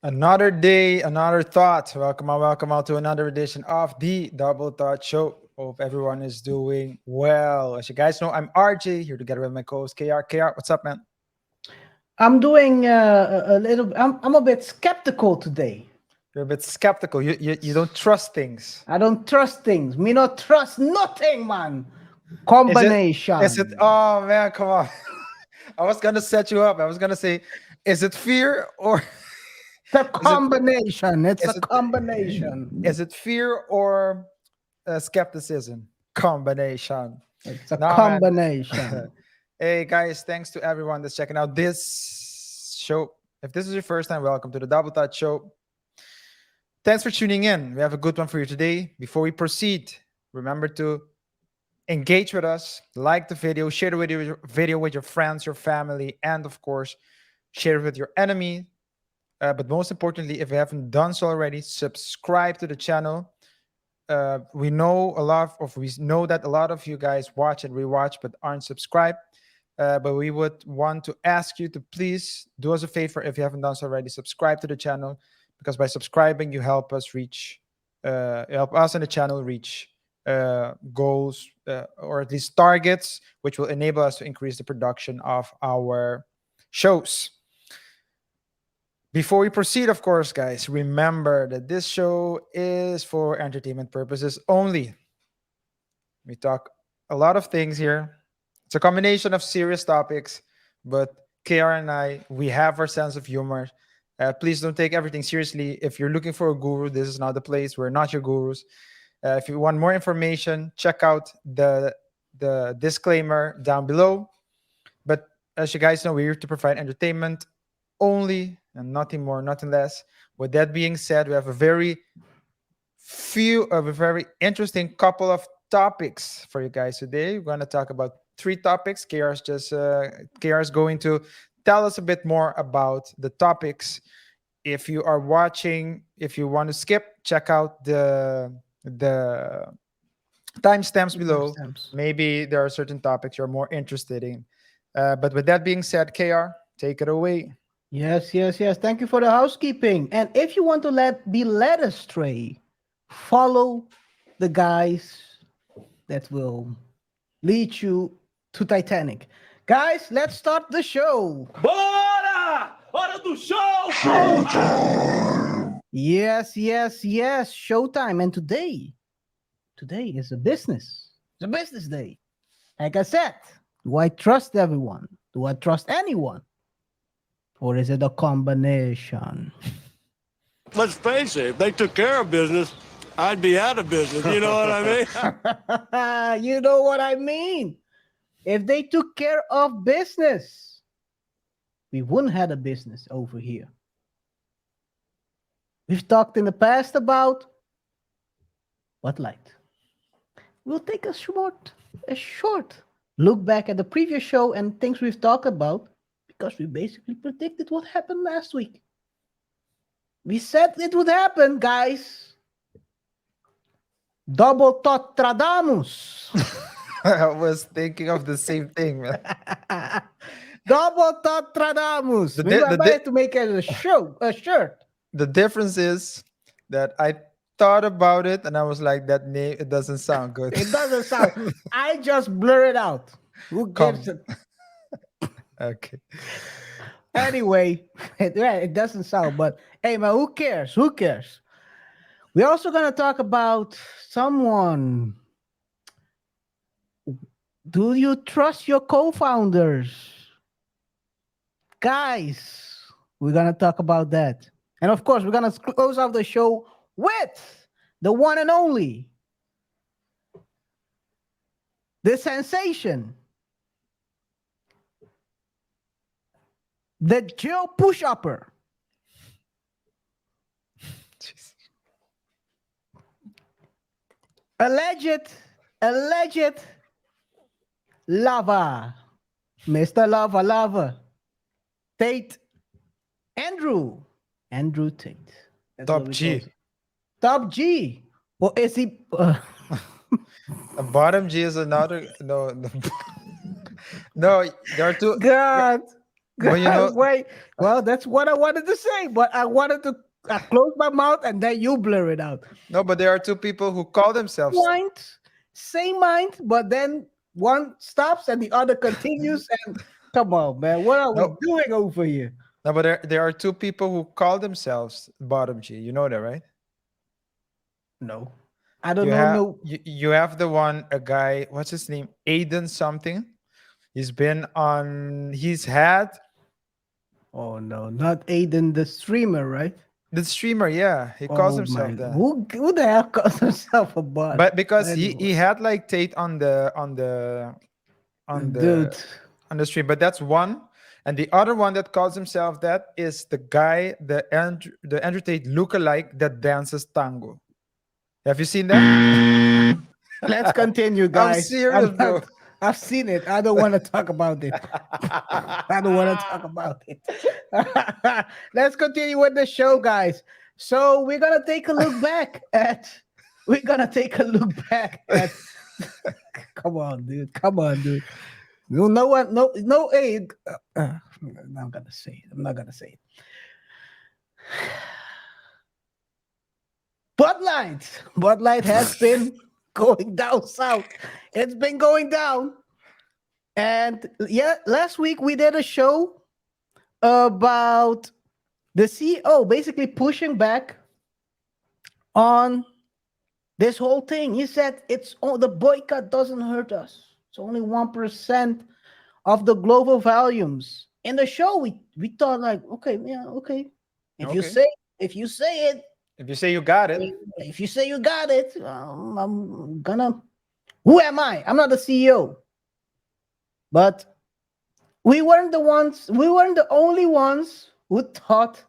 Another day, another thought. Welcome out to another edition of the Double Thought Show. Hope everyone is doing well. As you guys know, I'm RJ here together with my co-host KR. KR, what's up, man? I'm doing a little. I'm a bit skeptical today. You're a bit skeptical. You don't trust things. I don't trust things. Me not trust nothing, man. Is it? Is it? Combination. Oh man, come on. I was gonna set you up. I was gonna say, is it fear or The is it? combination. It's a Is it? combination. Is it fear or skepticism? Combination. It's a Nah, man. combination. Hey guys, thanks to everyone that's checking out this show. If this is your first time, welcome to the Double Touch Show. Thanks for tuning in. We have a good one for you today. Before we proceed, remember to engage with us, like the video, share the video with your friends, your family, and of course, share it with your enemy. But most importantly, if you haven't done so already, subscribe to the channel. We know that a lot of you guys watch and rewatch but aren't subscribed. But we would want to ask you to please do us a favor if you haven't done so already. Subscribe to the channel because by subscribing, you help us help us and the channel reach goals or at least targets, which will enable us to increase the production of our shows. Before we proceed, of course, guys, remember that this show is for entertainment purposes only. We talk a lot of things here. It's a combination of serious topics, but KR and we have our sense of humor. Please don't take everything seriously. If you're looking for a guru, this is not the place. We're not your gurus. If you want more information, check out the disclaimer down below. But as you guys know, we're here to provide entertainment only and nothing more, nothing less. With that being said, we have a very interesting couple of topics for you guys today. We're going to talk about three topics. KR is going to tell us a bit more about the topics. If you are watching, if you want to skip, check out the timestamps below. Timestamps. Maybe there are certain topics you're more interested in. But with that being said, KR, take it away. Yes. Thank you for the housekeeping. And if you want to be led astray, follow the guys that will lead you to Titanic. Guys, let's start the show. Bora! Hora do show! Yes. Showtime. And today is a business. It's a business day. Like I said, do I trust everyone? Do I trust anyone? Or is it a combination? Let's face it, if they took care of business, I'd be out of business. You know what I mean? You know what I mean? If they took care of business, we wouldn't have a business over here. We've talked in the past about what light. We'll take a short look back at the previous show and things we've talked about because we basically predicted what happened last week. We said it would happen, guys. Double Totradamus. I was thinking of the same thing, man. Double Totradamus. The Maybe di- I the might di- have to make it a shirt. The difference is that I thought about it and I was like, that name, it doesn't sound good. It doesn't sound. I just blur it out. Who gives it? Okay. Anyway, it doesn't sound. But hey, man, who cares? Who cares? We're also gonna talk about someone. Do you trust your co-founders? Guys, we're gonna talk about that. And of course, we're gonna close off the show with the one and only, the sensation, the Joe push-upper, Jeez. alleged lava, Mr. Lava, Tate, Andrew Tate. That's Top what we G. call it. Top G. Or is he? A bottom G is another. No. No, there are two. God. But you know, Wait, well, that's what I wanted to say, but I wanted to close my mouth and then you blur it out. no, but there are two people who call themselves. Mind, same mind, but then one stops and the other continues. And come on, man, what are we No, doing over here? no, but there are two people who call themselves bottom G. You know that, right? No, I don't You know. have No, you have the one, a guy. What's his name? Aiden something. He's been on. He's had oh no, not Aiden the streamer, right? the streamer. Yeah, he calls Oh my, himself that. who the hell calls himself a bot? But because Anyway, he had like Tate on on the dude. on the stream, but that's one. And the other one that calls himself that is the guy, the Andrew Tate lookalike that dances tango. Have you seen that? Let's continue, I'm guys. serious, bro. I've seen it. I don't want to talk about it. I don't want to talk about it. Let's continue with the show, guys. So we're gonna take a look back at. We're gonna take a look back at. Come on, dude. Come on, dude. No, no one. No, no. Hey, I'm not gonna say it. I'm not gonna say it. Bud Light has been going down south. It's been going down. And yeah, last week we did a show about the CEO basically pushing back on this whole thing. He said the boycott doesn't hurt us. It's only 1% of the global volumes. In the show, we thought like, okay, yeah, okay. If you Okay. say if you say it, If you say you got it, if you say you got it, I'm gonna. Who am I? I'm not the CEO. But we weren't the ones. We weren't the only ones who thought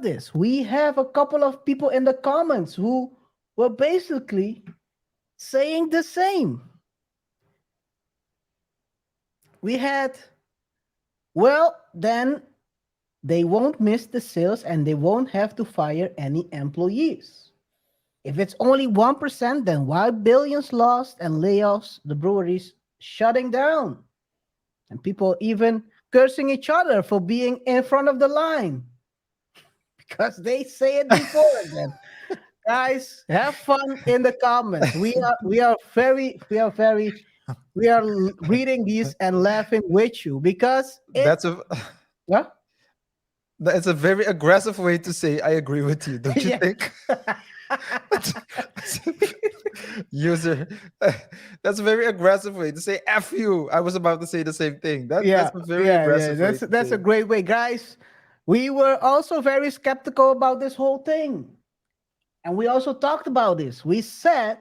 this. We have a couple of people in the comments who were basically saying the same. We had, well, then they won't miss the sales and they won't have to fire any employees. If it's only 1%, then why billions lost and layoffs, the breweries shutting down? And people even cursing each other for being in front of the line because they say it before them. Guys, have fun in the comments. We are reading these and laughing with you because that's a huh? that's a very aggressive way to say I agree with you, don't you Yeah. think? That's a- User, that's a very aggressive way to say "f you." I was about to say the same thing. Yeah, That's a very yeah, yeah. aggressive way to That's say a it. great way, guys. We were also very skeptical about this whole thing. And we also talked about this. We said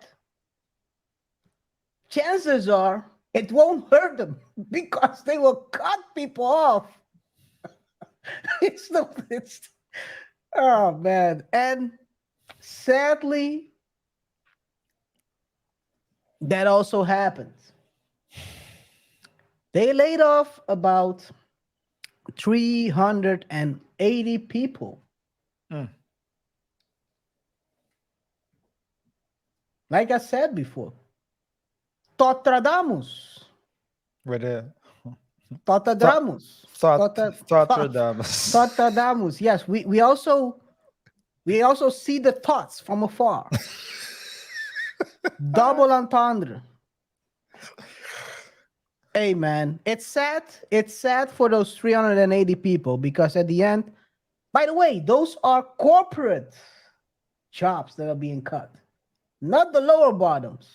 chances are it won't hurt them because they will cut people off. It's oh man. And sadly, that also happened. They laid off about 380 people. Mm. Like I said before, Totradamus. With a Totradamus. Thotradamus. Totradamus. Yes, we also see the thoughts from afar. Double entendre. Hey man, it's sad. It's sad for those 380 people because at the end, by the way, those are corporate jobs that are being cut, not the lower bottoms.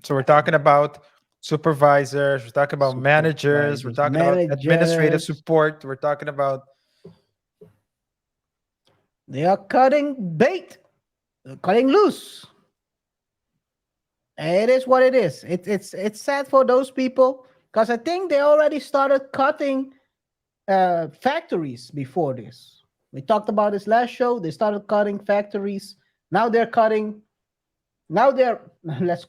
So we're talking about supervisors, we're talking about managers, we're Supervisors, talking about administrative managers, support, we're talking about they are cutting bait, they're cutting loose. It is what it is. It's sad for those people because I think they already started cutting factories before this. We talked about this last show. They started cutting factories. Now they're cutting. Now they're let's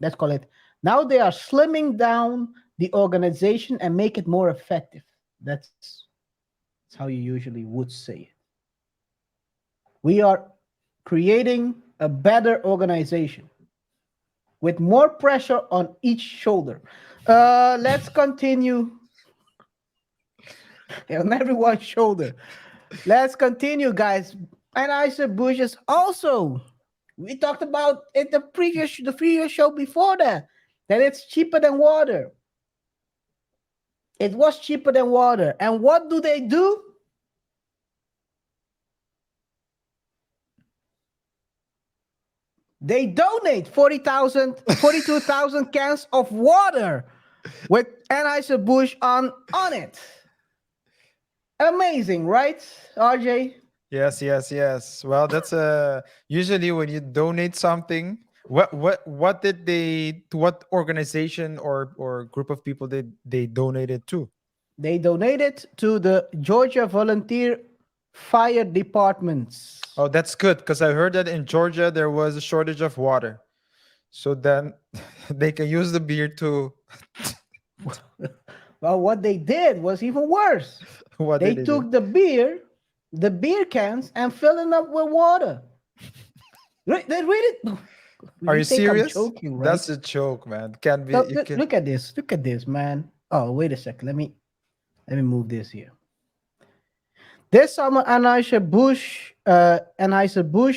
let's call it. Now they are slimming down the organization and make it more effective. That's how you usually would say it. We are creating a better organization. with more pressure on each shoulder. Let's continue. On everyone's shoulder. Let's continue, guys. Anheuser-Busch is also, we talked about it the previous show before that it's cheaper than water. It was cheaper than water. And what do? They donate 42,000 cans of water with Anheuser-Busch on it. Amazing, right, RJ? Yes. Well, that's usually when you donate something. What did they, to what organization or group of people did they donate it to? They donated to the Georgia Volunteer Fire Departments. Oh, that's good, because I heard that in Georgia there was a shortage of water. So then they can use the beer to Well, what they did was even worse. what They did took the beer cans, and filled them up with water. They really. Are you think I'm serious? joking, right? That's a joke, man. Can't be. So, You can, look at this. Look at this, man. Oh, wait a second. Let me move this here. This summer, Anheuser-Busch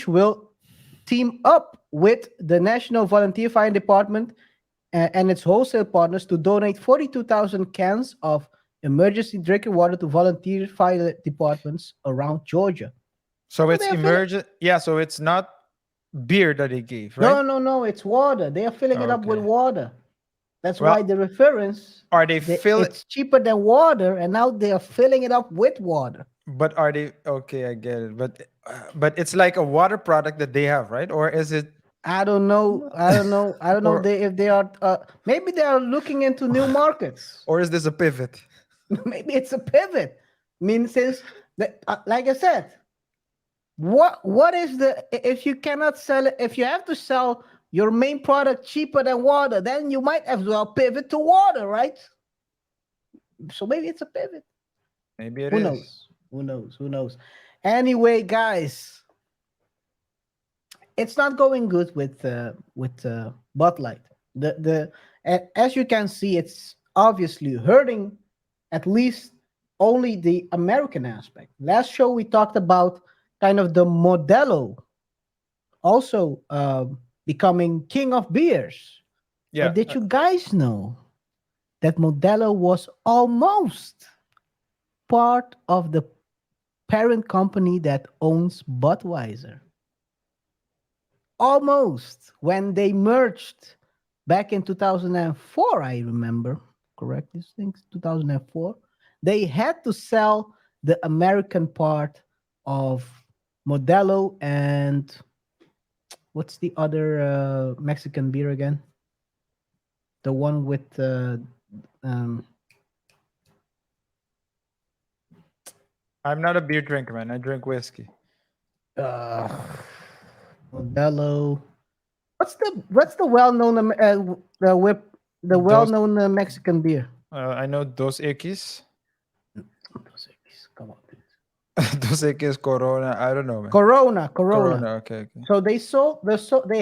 will team up with the National Volunteer Fire Department and its wholesale partners to donate 42,000 cans of emergency drinking water to volunteer fire departments around Georgia. so it's they're emergent. Yeah, so it's not beer that they gave, right? No, it's water. They are filling it up with Okay. water. That's Well, why the reference, Are they fill? it's cheaper than water, and now they are filling it up with water. But are they okay? I get it. But it's like a water product that they have, right? Or is it? I don't know. I don't know Or- if they are. Maybe they are looking into new markets. Or is this a pivot? Maybe it's a pivot. I mean, since like I said, what is the, if you cannot sell it, if you have to sell your main product cheaper than water, then you might have to pivot to water, right? So maybe it's a pivot. Maybe it Who is. knows? Who knows? Anyway, guys, it's not going good with Bud Light. As you can see, it's obviously hurting at least only the American aspect. Last show we talked about kind of the Modelo also becoming king of beers. Yeah. But did you guys know that Modelo was almost part of the parent company that owns Budweiser? Almost, when they merged back in 2004, I remember, correct these things, 2004, they had to sell the American part of Modelo and what's the other Mexican beer again? The one with I'm not a beer drinker, man. I drink whiskey. Modelo. What's the well-known well-known Mexican beer? I know Dos Equis. Come on. Dos Equis, Corona. I don't know, man. Corona. Okay. So they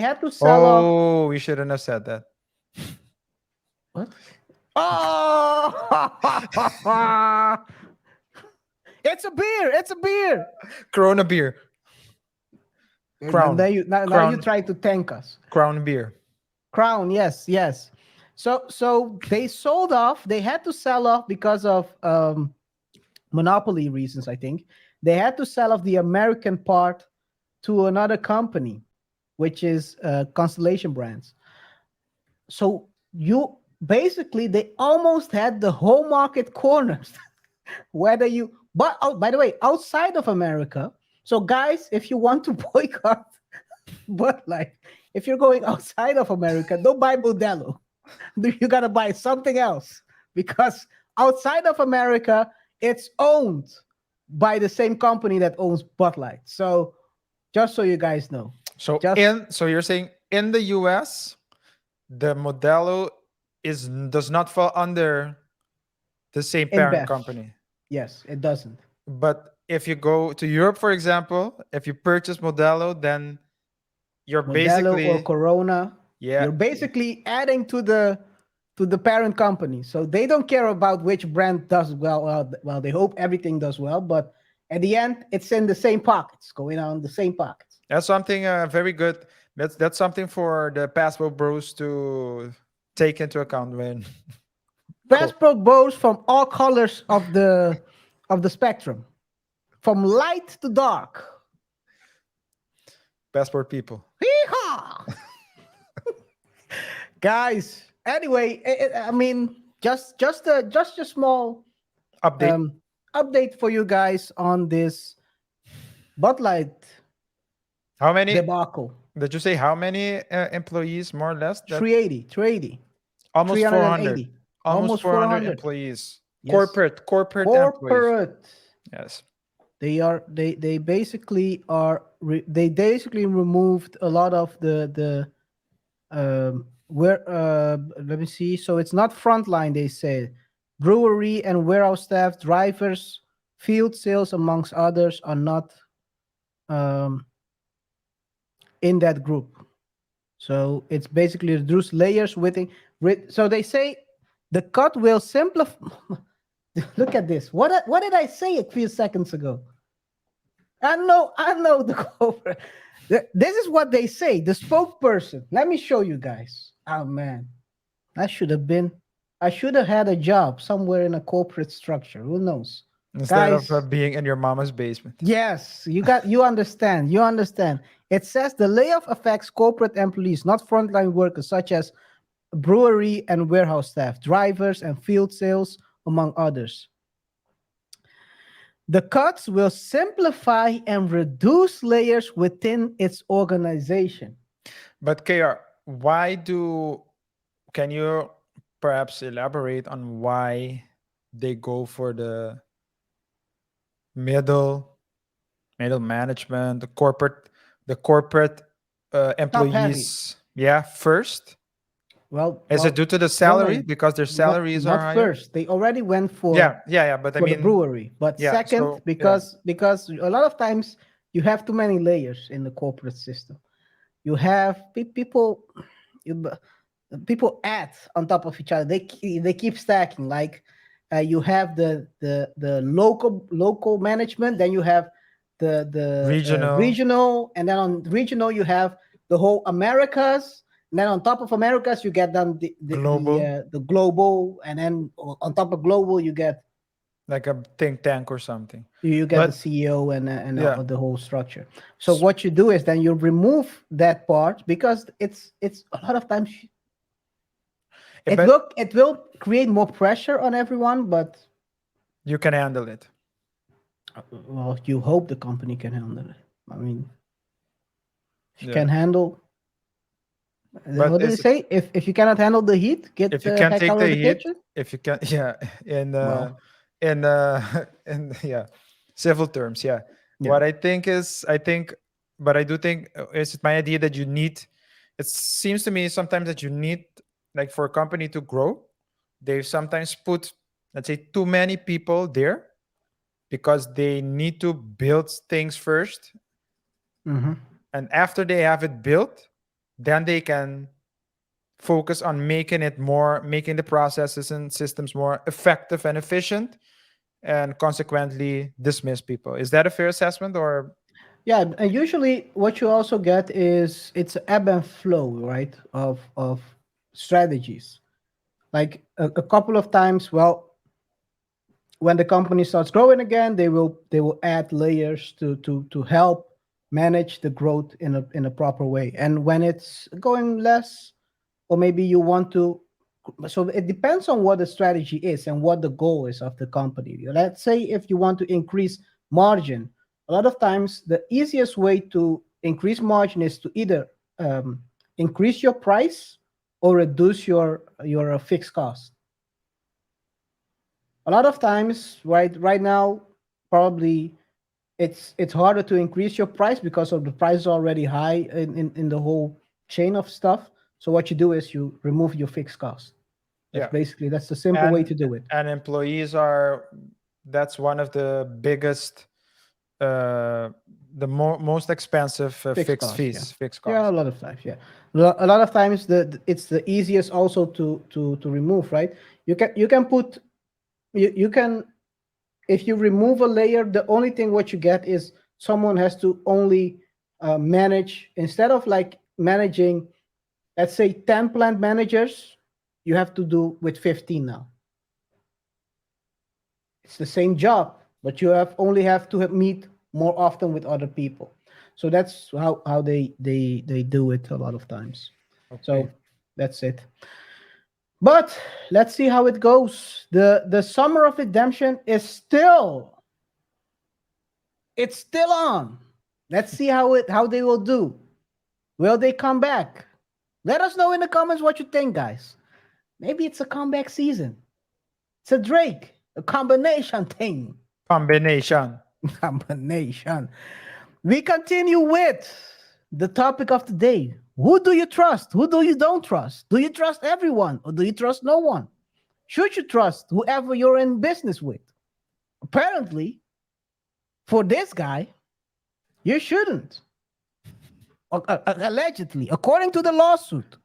had to sell off. Oh, we shouldn't have said that. What? Oh! It's a beer. Corona beer. Crown. Now you Crown. try to thank us. Crown beer. Crown, yes. So they sold off. They had to sell off because of monopoly reasons, I think. They had to sell off the American part to another company, which is Constellation Brands. So they almost had the whole market cornered. By the way, outside of America. So guys, if you want to boycott Bud Light, if you're going outside of America, don't buy Modelo. You gotta buy something else, because outside of America, it's owned by the same company that owns Bud Light. So just so you guys know. So you're saying in the US, the Modelo does not fall under the same parent InBev. company. Yes, it doesn't. But if you go to Europe, for example, if you purchase Modelo, then you're Modelo basically or Corona. Yeah. You're basically adding to the parent company. So they don't care about which brand does well. Well, they hope everything does well, but at the end, it's in the same pockets, going on the same pockets. That's something very good. That's something for the passport bros to take into account when Passport bows from all colors of the spectrum, from light to dark. passport people. Hee-haw! Guys, anyway, I mean, just a small Update. update for you guys on this Bud Light How many debacle. did you say? How many employees, more or less? That 380, almost 400. 380, Almost almost 400 400. employees. Yes. Corporate employees. Corporate. Yes. They basically they basically removed a lot of the where let me see. So it's not frontline, they say. Brewery and warehouse staff, drivers, field sales, amongst others, are not um, in that group. So it's basically reduced layers within. So they say the cut will simplify. Look at this. What did I say a few seconds ago? I know the cover. This is what they say. The spokesperson. Let me show you guys. Oh man, I should have had a job somewhere in a corporate structure. Who knows? Instead Guys, of being in your mama's basement. yes, you understand. You understand. It says the layoff affects corporate employees, not frontline workers, such as brewery and warehouse staff, drivers and field sales, among others. The cuts will simplify and reduce layers within its organization. But KR, can you perhaps elaborate on why they go for the middle management, the corporate Top heavy. employees? Yeah, first. Is it due to the no, salary? no, Because their salaries are not higher? first. They already went for Yeah. But I for the mean, brewery. But yeah. second, So yeah, because a lot of times you have too many layers in the corporate system. You have people, you, people add on top of each other. They keep stacking. Like you have the local management, then you have the regional, regional, and then on regional you have the whole Americas. And then on top of Americas, you get then global, the global, and then on top of global, you get like a think tank or something. the But CEO and yeah, the whole structure. So what you do is then you remove that part because it's a lot of times but it will create more pressure on everyone, but you can handle it. well, you hope the company can handle it. I mean, if you Yeah. can handle, But what did it say? If you cannot handle the heat, get if you the can't heck take out of the the heat, kitchen. if you can, yeah, in Well, in in yeah, civil terms, yeah. yeah. What I think is, but I do think it's my idea that you need. It seems to me sometimes that you need, like for a company to grow, they sometimes put, let's say, too many people there because they need to build things first, Mhm. and after they have it built, then they can focus on making the processes and systems more effective and efficient, and consequently dismiss people. Is that a fair assessment? Or Yeah, and usually what you also get is it's ebb and flow, right? Of strategies. Like a couple of times, well, when the company starts growing again, they will add layers to help manage the growth in a proper way. And when it's going less, or maybe you want to, so it depends on what the strategy is and what the goal is of the company. Let's say if you want to increase margin, a lot of times the easiest way to increase margin is to either increase your price or reduce your fixed cost. A lot of times, right now, probably it's harder to increase your price because of the price is already high in the whole chain of stuff. So what you do is you remove your fixed cost. yeah, That's the simple way and to do it. employees are, that's one of the biggest, uh most expensive Fixed fixed cost, yeah. fees, fixed Yeah, a costs. lot of times, yeah. A lot of times it's the easiest also to remove, right? You can put you can, if you remove a layer, the only thing what you get is someone has to only manage, instead of like managing, let's say 10 plant managers, you have to do with 15 now. It's the same job, but you have to meet more often with other people. So that's how they do it a lot of times. Okay. So that's it. But let's see how it goes. The summer of redemption is still, it's still on. Let's see how they will do. Will they come back? Let us know in the comments what you think, guys. Maybe it's a comeback season. It's a Drake, a combination thing. Combination. Combination. We continue with the topic of the day. Who do you trust? Who do you don't trust? Do you trust everyone or do you trust no one? Should you trust whoever you're in business with? Apparently, for this guy, you shouldn't. Allegedly, according to the lawsuit.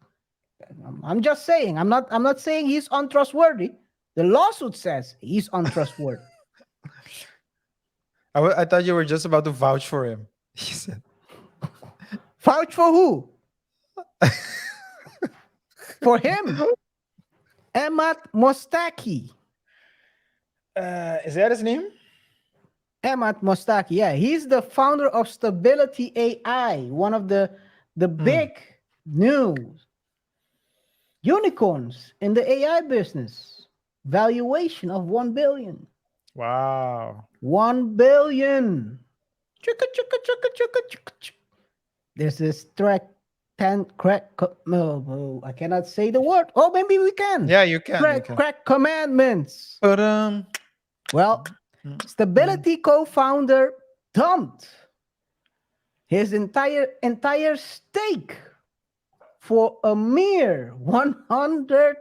I'm just saying. I'm not saying he's untrustworthy. The lawsuit says he's untrustworthy. I thought you were just about to vouch for him. He said, Vouch for who? For him. Emad Mostaki. is that his name? Emad Mostaki, yeah. He's the founder of Stability AI, one of the big new unicorns in the AI business. Valuation of 1 billion. Wow. 1 billion. Chugga, chugga, chugga, chugga, chugga, chugga. There's this track 10 crack. I cannot say the word. Oh, maybe we can. Yeah, you can. Crack commandments. But Well, Stability co-founder dumped his entire stake for a mere $100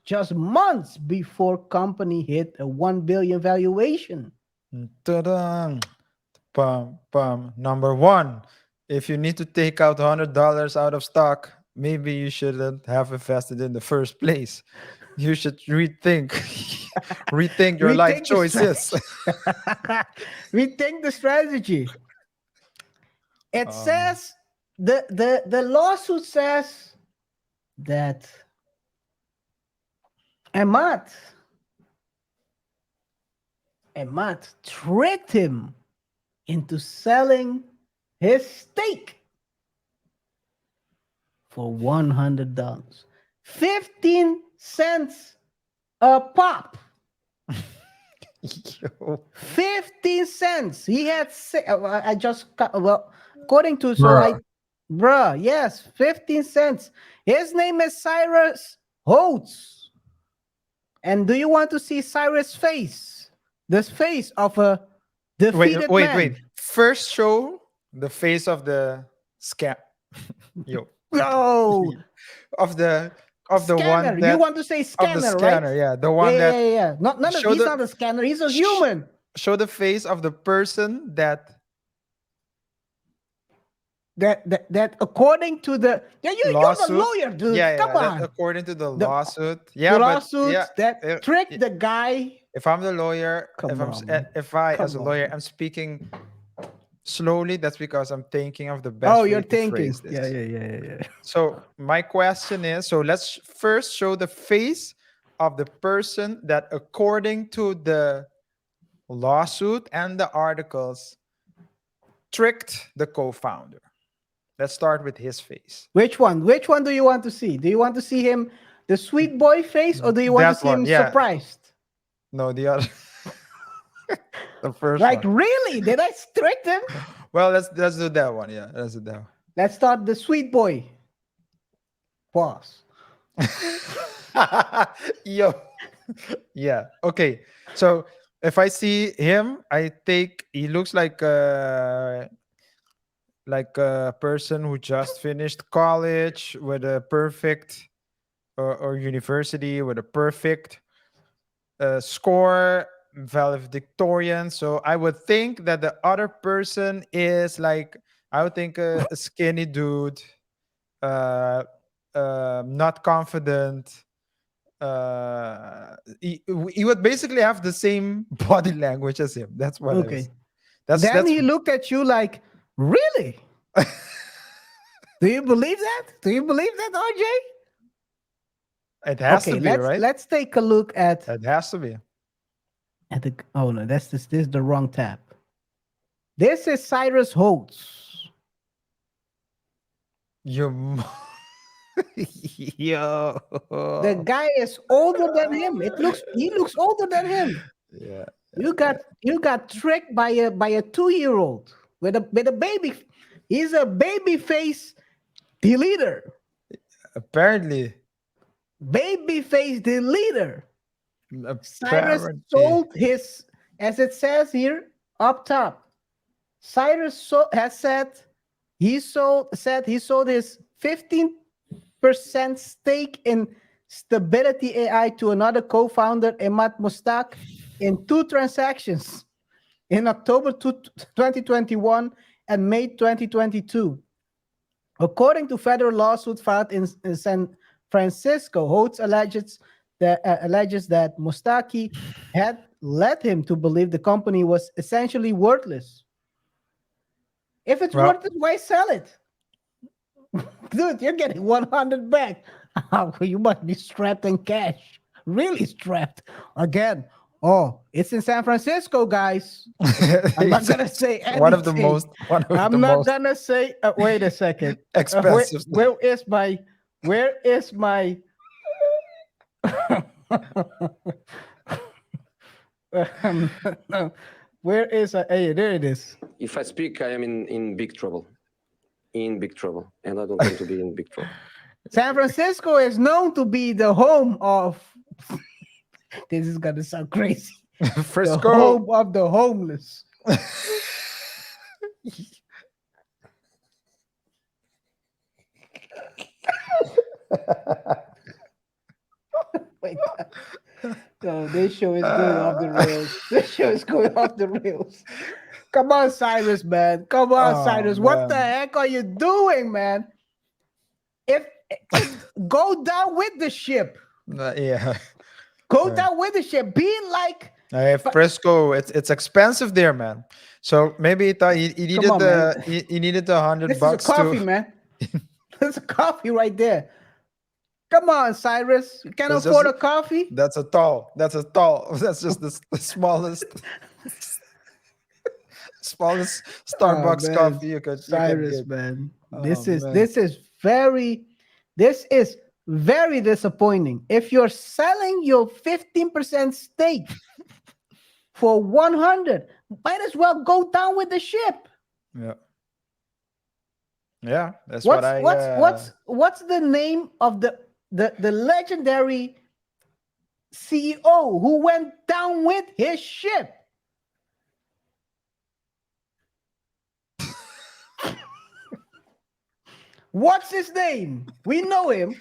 just months before company hit a 1 billion valuation. ta-da, bum. Number one, if you need to take out $100 out of stock, maybe you shouldn't have invested in the first place. You should rethink your life Rethink the choices. Rethink the strategy. It Um, says the lawsuit says that Emad tricked him into selling his stake for $100. 15 cents a pop. yo. 15 cents. He had I just well, according to yes, 15 cents. His name is Cyrus Holtz. And do you want to see Cyrus' face? The face of a defeated man. Wait. First show the face of the scam. Yo. Oh, Of the scanner. one that You want to say of the scanner, scanner, right? yeah. The one that Yeah. show He's the not a scanner. He's a sh- human. show the face of the person that That according to the you're the lawsuit. lawyer, dude. Yeah, Come that on. according to the The- lawsuit. The Yeah, but lawsuits yeah, that tricked the guy. if I'm the lawyer, Come on, man. if I as a Come lawyer on. am speaking slowly, that's because I'm thinking of the best Oh, way you're to thinking. phrase this. Yeah. So my question is, so let's first show the face of the person that according to the lawsuit and the articles tricked the co-founder. Let's start with his face. Which one? Which one do you want to see? Do you want to see him the sweet boy face, or do you want to That see one, him yeah. surprised? No, the other. The first Like, one. really? Did I trick him? Well, let's do that one. Yeah, let's do that Let's start the sweet boy. Pause. one. Yo. Yeah. Okay. So if I see him, I think he looks like a person who just finished college with a perfect or university with a perfect score, valedictorian. So I would think that the other person is like, I would think a skinny dude uh, not confident. He would basically have the same body language as him. That's what I was. Okay. Then That's he looked at you like, really? Do you believe that? Do you believe that, RJ? it has Okay, to be right. let's take a look at It has to be. the. Oh no, this is the wrong tab. This is Cyrus Holtz. You. Yo. The guy is older than him. He looks older than him. Yeah. You got tricked by a 2-year-old with a baby. He's a baby face deleter. Apparently. Baby face deleter. Cyrus Apparently. sold his, as it says here up top. Cyrus has said he sold his 15% stake in Stability AI to another co-founder, Emad Mustak, in 2 transactions in October 2021 and May 2022. According to federal lawsuit filed in San Francisco, Holtz alleges that Mustaki had led him to believe the company was essentially worthless. If it's Well, worthless, why sell it? Dude, you're getting 100 back. Oh, you must be strapped in cash. Really strapped. Again, oh, it's in San Francisco, guys. I'm not gonna say anything. one of the most. I'm not gonna say. Wait a second. expensive. Where is my? Where is? Hey, there it is. If I speak, I am in big trouble. In big trouble. And I don't want to be in big trouble. San Francisco is known to be the home of. This is gonna sound crazy. The Frisco. home of the homeless. Wait. No, this show is going off the rails. This show is going off the rails. Come on, Cyrus, man. Come on, Oh, Cyrus. What the man. heck are you doing, man? If go down with the ship. Yeah. Go Right. down with the ship. Be like Frisco. It's expensive there, man. So maybe he thought he needed on, the man. he needed the $100 this is a coffee, to. man. There's a coffee right there. Come on, Cyrus. You can't That's afford just- a coffee. That's a tall. That's just the smallest. Smallest Starbucks man. coffee you could Cyrus, get. man. Oh, This is man. very disappointing. If you're selling your 15% stake for 100, might as well go down with the ship. Yeah. Yeah, that's what I. What's the name of the legendary CEO who went down with his ship? What's his name? We know him.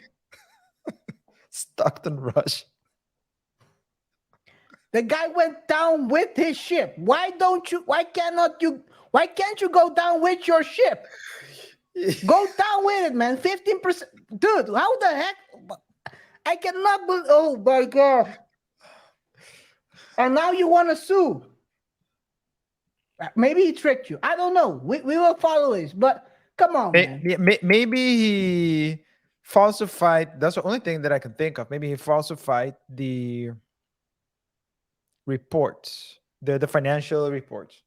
Stockton Rush. The guy went down with his ship. Why can't you go down with your ship? Go down with it, man. 15%. Dude, how the heck? I cannot believe. Oh my God. And now you want to sue. Maybe he tricked you. I don't know. We will follow this, but come on, man. Maybe he falsified. That's the only thing that I can think of. Maybe he falsified the reports, the financial reports.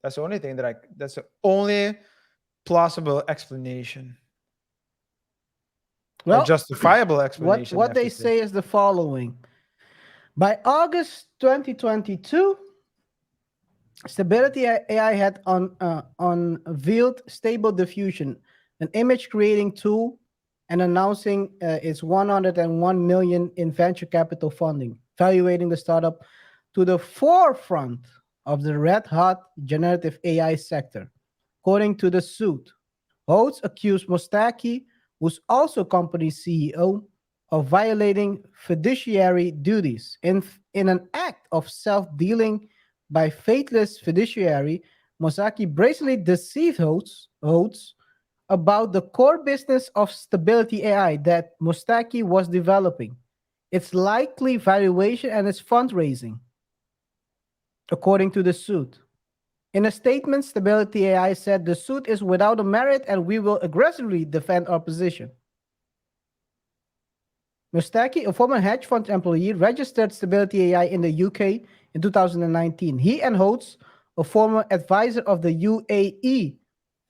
That's the only thing that's the only plausible explanation. Or justifiable explanation. What they say is the following. By August 2022, Stability AI had unveiled Stable Diffusion, an image creating tool, and announcing its 101 million in venture capital funding, evaluating the startup to the forefront of the red-hot generative AI sector. According to the suit, Holtz accused Mustaki, who's also company's CEO, of violating fiduciary duties in an act of self-dealing by faithless fiduciary. Mosaki brazenly deceived Holtz about the core business of Stability AI that Mustaki was developing, its likely valuation, and its fundraising, according to the suit. In a statement, Stability AI said the suit is without a merit and we will aggressively defend our position. Mustaki, a former hedge fund employee, registered Stability AI in the UK in 2019. He and Holtz, a former advisor of the UAE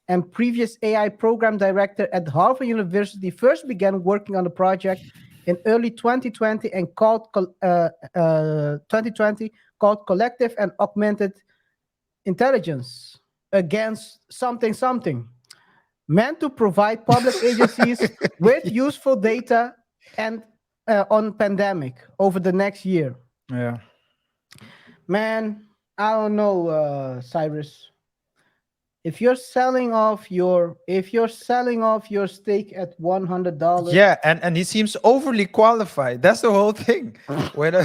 and previous AI program director at Harvard University, first began working on the project in early 2020 and called 2020 called Collective and Augmented Intelligence Against Something Something, meant to provide public agencies with useful data and on pandemic over the next year. Yeah. Man, I don't know, Cyrus. If you're selling off your stake at $100, Yeah, and he seems overly qualified. That's the whole thing. When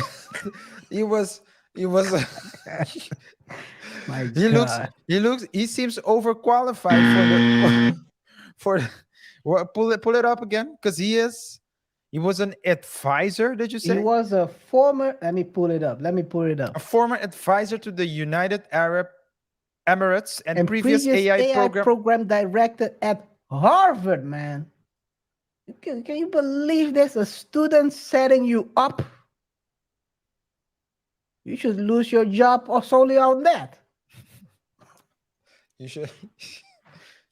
he was my he God, he seems overqualified for the for pull it up again, because he was an advisor, did you he say? was a former. Let me pull it up. A former advisor to the United Arab Emirates and And previous previous AI AI program. program director at Harvard, man. Can you believe there's a student setting you up? You should lose your job or solely on that. You should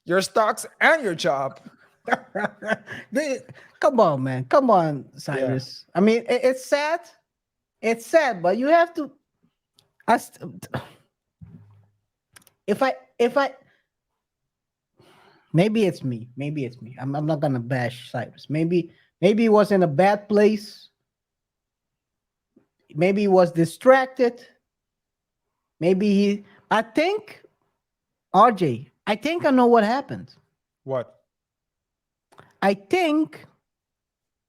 your stocks and your job. Come on, man. Come on, Cyrus. I mean, it's sad. It's sad, but you have to. I st- if I maybe it's me. Maybe it's me. I'm not gonna bash Cyrus. Maybe he was in a bad place. Maybe he was distracted. Maybe he. I think RJ. I think I know what happened. What? I think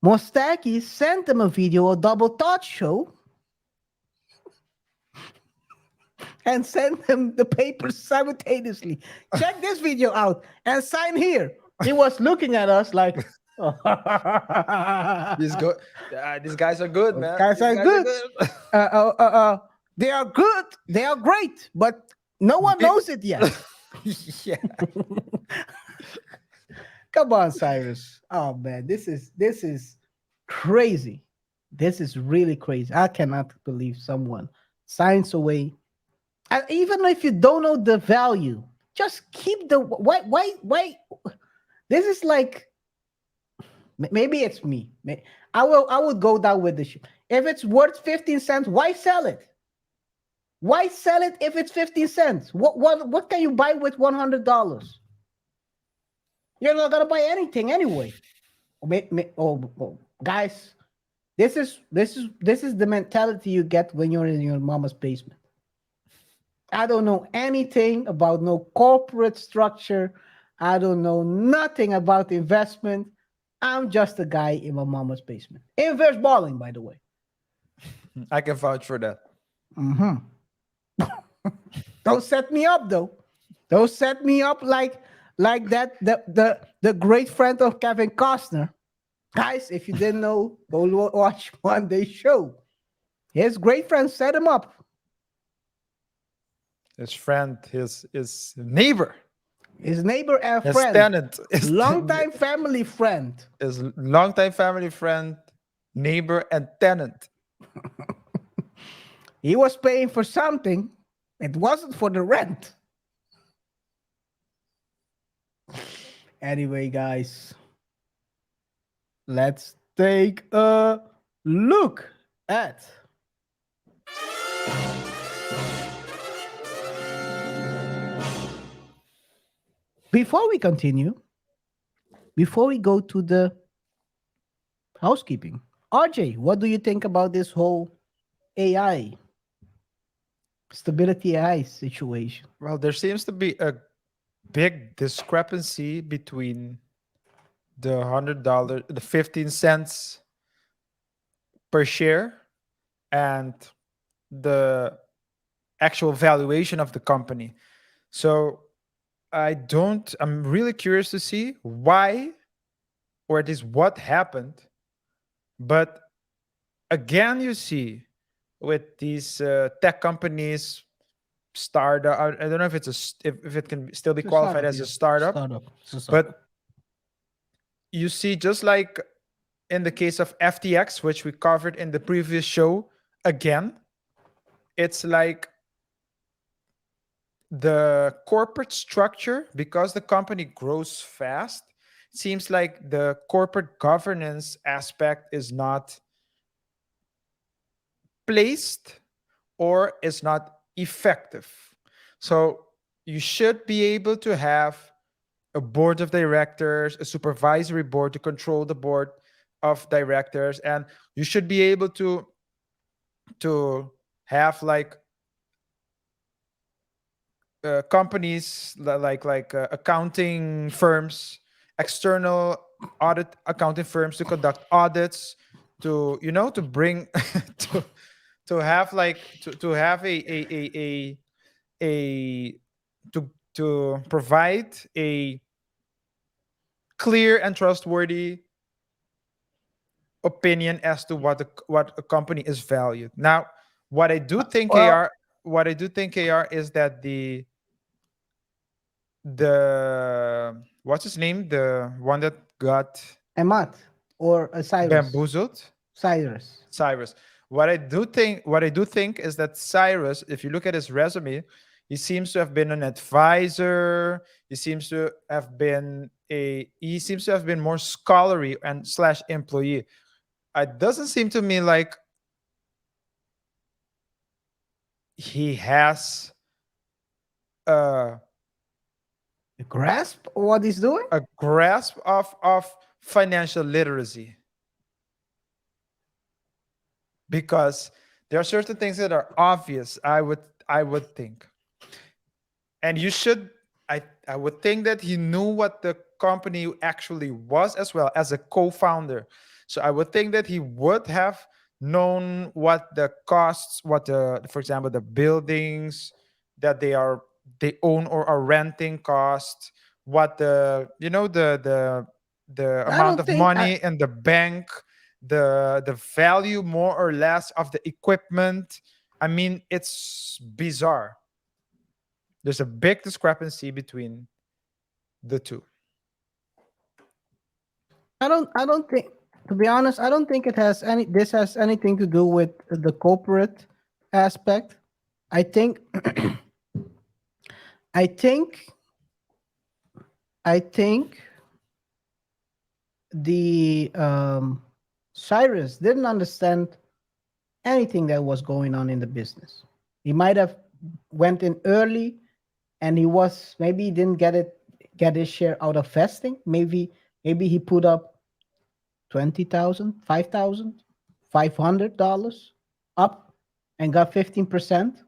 Mostaki sent him a video of Double Thought Show and sent him the papers simultaneously. Check this video out and sign here. He was looking at us like, These guys are good, man. guys These are good. They are good. They are great, but no one knows it yet. Yeah. Come on, Cyrus. Oh man, this is crazy. This is really crazy. I cannot believe someone signs away. And even if you don't know the value, just keep the why. This is like maybe it's me. I would go down with the ship. If it's worth 15 cents, why sell it? Why sell it if it's 15 cents? What can you buy with $100? You're not gonna buy anything anyway. Guys, this is the mentality you get when you're in your mama's basement. I don't know anything about no corporate structure. I don't know nothing about investment. I'm just a guy in my mama's basement. Inverse balling, by the way. I can vouch for that. Mm-hmm. Don't set me up though. Don't set me up like that the great friend of Kevin Costner. Guys, if you didn't know, go watch one day show. His great friend set him up. His friend, his neighbor, His neighbor and his friend. tenant, Longtime family friend. his longtime family friend, neighbor, and tenant. He was paying for something. It wasn't for the rent. Anyway, guys, let's take a look at before we continue, before we go to the housekeeping. RJ, what do you think about this whole AI, Stability AI situation? Well, there seems to be a big discrepancy between the $100, the 15 cents per share, and the actual valuation of the company. So I'm really curious to see why, or at least what happened. But again, you see with these tech companies, startup. I don't know if if it can still be It's a qualified startup, as a yeah. startup, Startup. It's a startup. but you see, just like in the case of FTX, which we covered in the previous show, again, it's like the corporate structure, because the company grows fast, it seems like the corporate governance aspect is not placed or is not effective. So you should be able to have a board of directors, a supervisory board to control the board of directors, and you should be able to have like companies like accounting firms, external audit accounting firms to conduct audits, to to bring to have to have a to provide a clear and trustworthy opinion as to what a company is valued. Now, what I do think Well, AR, what I do think AR is that the what's his name, the one that got Amat or Cyrus. bamboozled, Cyrus. Cyrus. What I do think is that Cyrus, if you look at his resume, he seems to have been an advisor. He seems to have been more scholarly and slash employee. It doesn't seem to me like he has a, You grasp what he's doing? a grasp of financial literacy, because there are certain things that are obvious. I would think, and you should. I would think that he knew what the company actually was, as well as a co-founder. So I would think that he would have known what the costs, what the, for example, the buildings that they own or are renting cost, what the I amount don't of think I, money in the bank, the value more or less of the equipment. I mean, it's bizarre. There's a big discrepancy between the two. I don't think, to be honest, I don't think it has any this has anything to do with the corporate aspect. I think I think I think the Cyrus didn't understand anything that was going on in the business. He might have went in early, and maybe he didn't get his share out of vesting. Maybe he put up 20,000, 5,000, $500 up and got 15%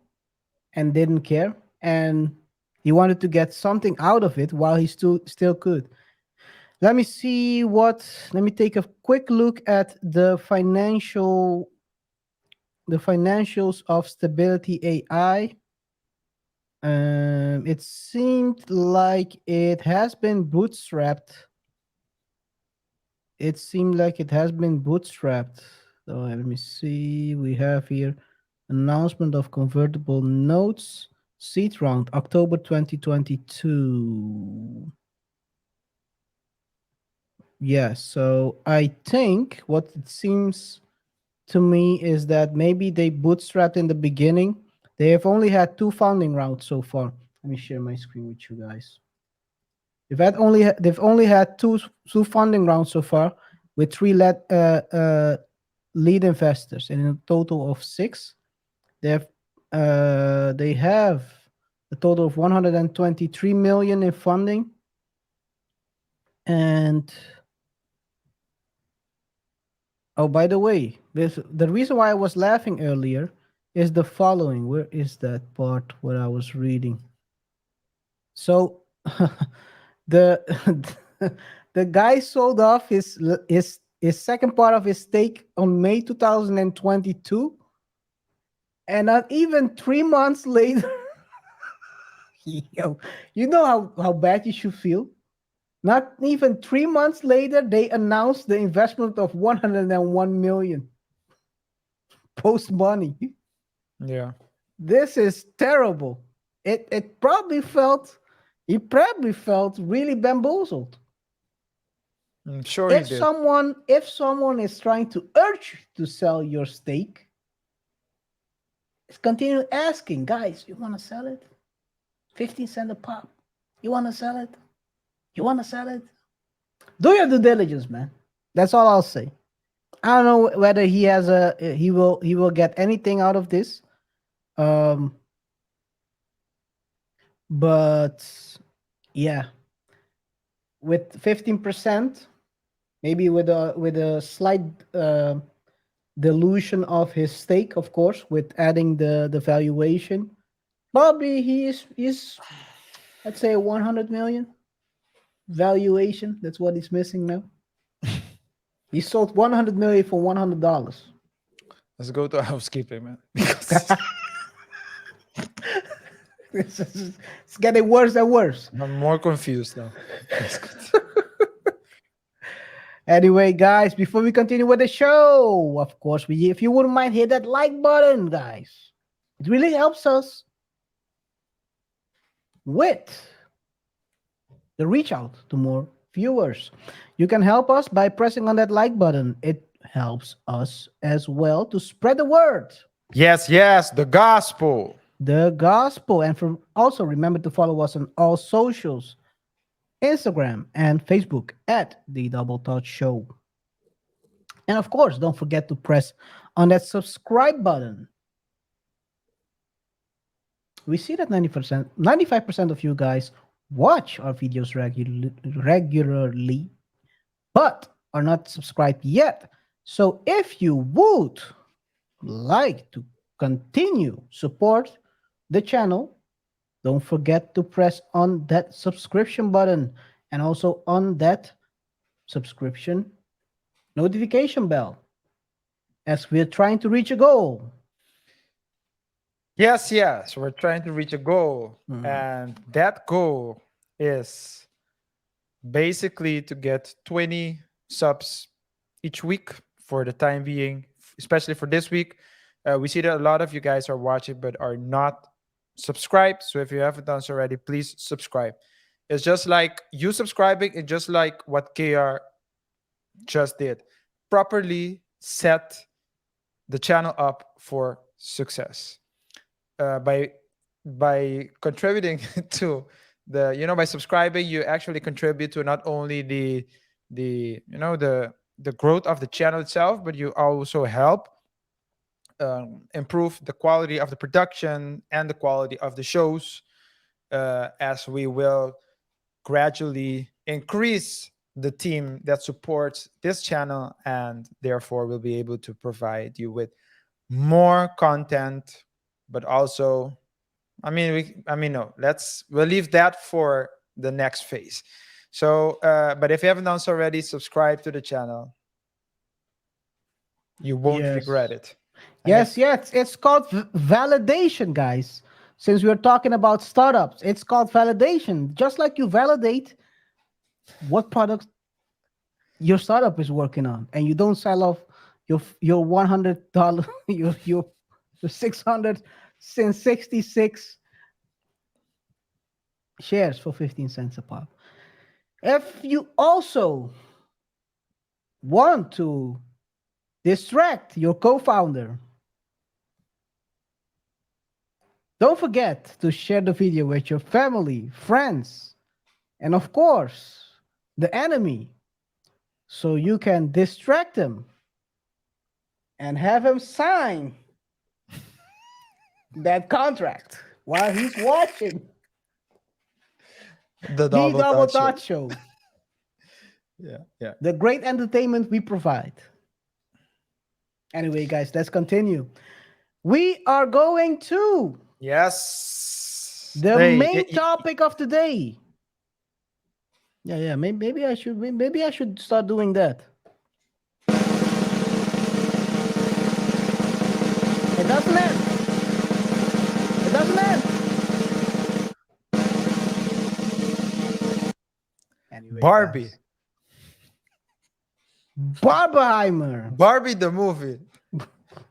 and didn't care. And he wanted to get something out of it while he still could. Let me take a quick look at the financials of Stability AI. It seemed like it has been bootstrapped. So let me see. We have here announcement of convertible notes, seed round, October 2022. Yes, so I think what it seems to me is that maybe they bootstrapped in the beginning. They have only had 2 founding rounds so far. Let me share my screen with you guys. They've only had two funding rounds so far, with 3 lead investors, and in a total of 6. They have a total of 123 million in funding, and oh, by the way, the reason why I was laughing earlier is the following. Where is that part where I was reading? So the the guy sold off his second part of his stake on May 2022, and not even 3 months later, Yo, you know how bad you should feel? Not even 3 months later, they announced the investment of 101 million post money. Yeah. This is terrible. It probably felt he probably felt really bamboozled. I'm sure he did. If someone is trying to urge you to sell your stake, it's continue asking, guys, you want to sell it? 15 cents a pop. You want to sell it? You want to sell it? Do your due diligence, man. That's all I'll say. I don't know whether he will get anything out of this. But yeah, with 15%, maybe with a slight dilution of his stake, of course, with adding the valuation, probably he's let's say 100 million valuation. That's what he's missing now. He sold 100 million for $100. Let's go to housekeeping, man. Because It's getting worse and worse. I'm more confused now. That's good. Anyway, guys, before we continue with the show, of course, if you wouldn't mind, hit that like button, guys. It really helps us with the reach out to more viewers. You can help us by pressing on that like button. It helps us as well to spread the word. Yes, the gospel. The gospel. And also remember to follow us on all socials, Instagram and Facebook at The Double Touch Show. And of course, don't forget to press on that subscribe button. We see that 95% of you guys watch our videos regularly, but are not subscribed yet. So if you would like to continue support the channel, don't forget to press on that subscription button and also on that subscription notification bell, as we're trying to reach a goal. Yes, we're trying to reach a goal. Mhm. And that goal is basically to get 20 subs each week for the time being, especially for this week. We see that a lot of you guys are watching but are not subscribed. So if you haven't done so already, please subscribe. It's just like you subscribing, it's just like what KR just did. Properly set the channel up for success. By contributing to by subscribing, you actually contribute to not only the growth of the channel itself, but you also help improve the quality of the production and the quality of the shows, as we will gradually increase the team that supports this channel, and therefore will be able to provide you with more content. But also, we'll leave that for the next phase. So but if you haven't done so already, subscribe to the channel. You won't regret it. And Yes, it's called validation, guys. Since we're talking about startups, it's called validation. Just like you validate what products your startup is working on, and you don't sell off your $100 your 666 shares for 15 cents a pop. If you also want to distract your co-founder, don't forget to share the video with your family, friends, and of course, the enemy, so you can distract him and have him sign that contract while he's watching the the Double Touch Touch Show. Yeah. The great entertainment we provide. Anyway, guys, let's continue. We are going to the main topic of the day. Yeah. Maybe I should start doing that. It doesn't end. Barbie. guys. Barbenheimer. Barbie the movie.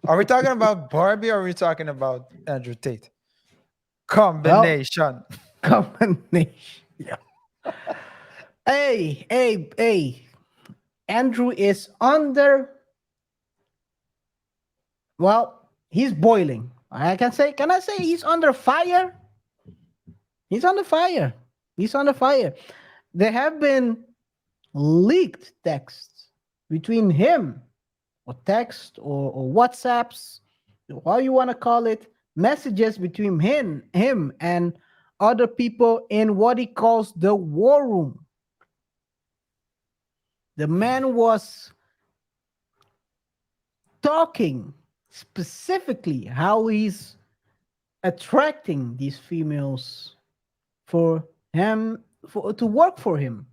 Are we talking about Barbie or are we talking about Andrew Tate? Well, Combination. combination. Yeah. Hey. Andrew is under. Well, he's boiling. Can I say he's under fire? He's under fire. He's under fire. There have been leaked texts between him, or text, or WhatsApps, how you want to call it, messages between him and other people in what he calls the war room. The man was talking specifically how he's attracting these females for him to work for him.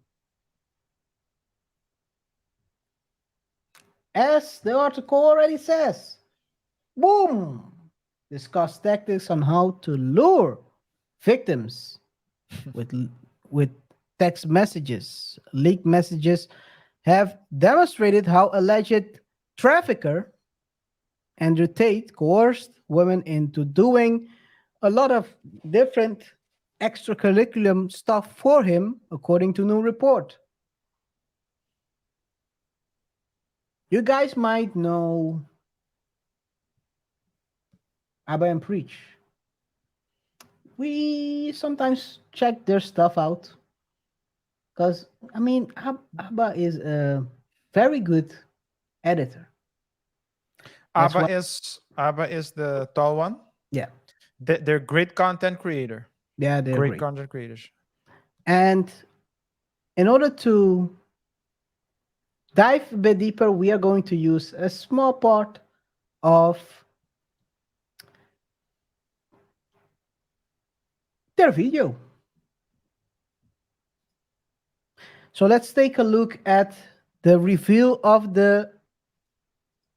As the article already says, boom, discuss tactics on how to lure victims with with text messages. Leaked messages have demonstrated how alleged trafficker Andrew Tate coerced women into doing a lot of different extracurriculum stuff for him, according to new report. You guys might know Abba and Preach. We sometimes check their stuff out because Abba is a very good editor. That's why, Abba is the tall one. yeah, They're great content creator. yeah, they're Great great. content creators. And in order to dive a bit deeper, we are going to use a small part of their video. So let's take a look at the reveal of the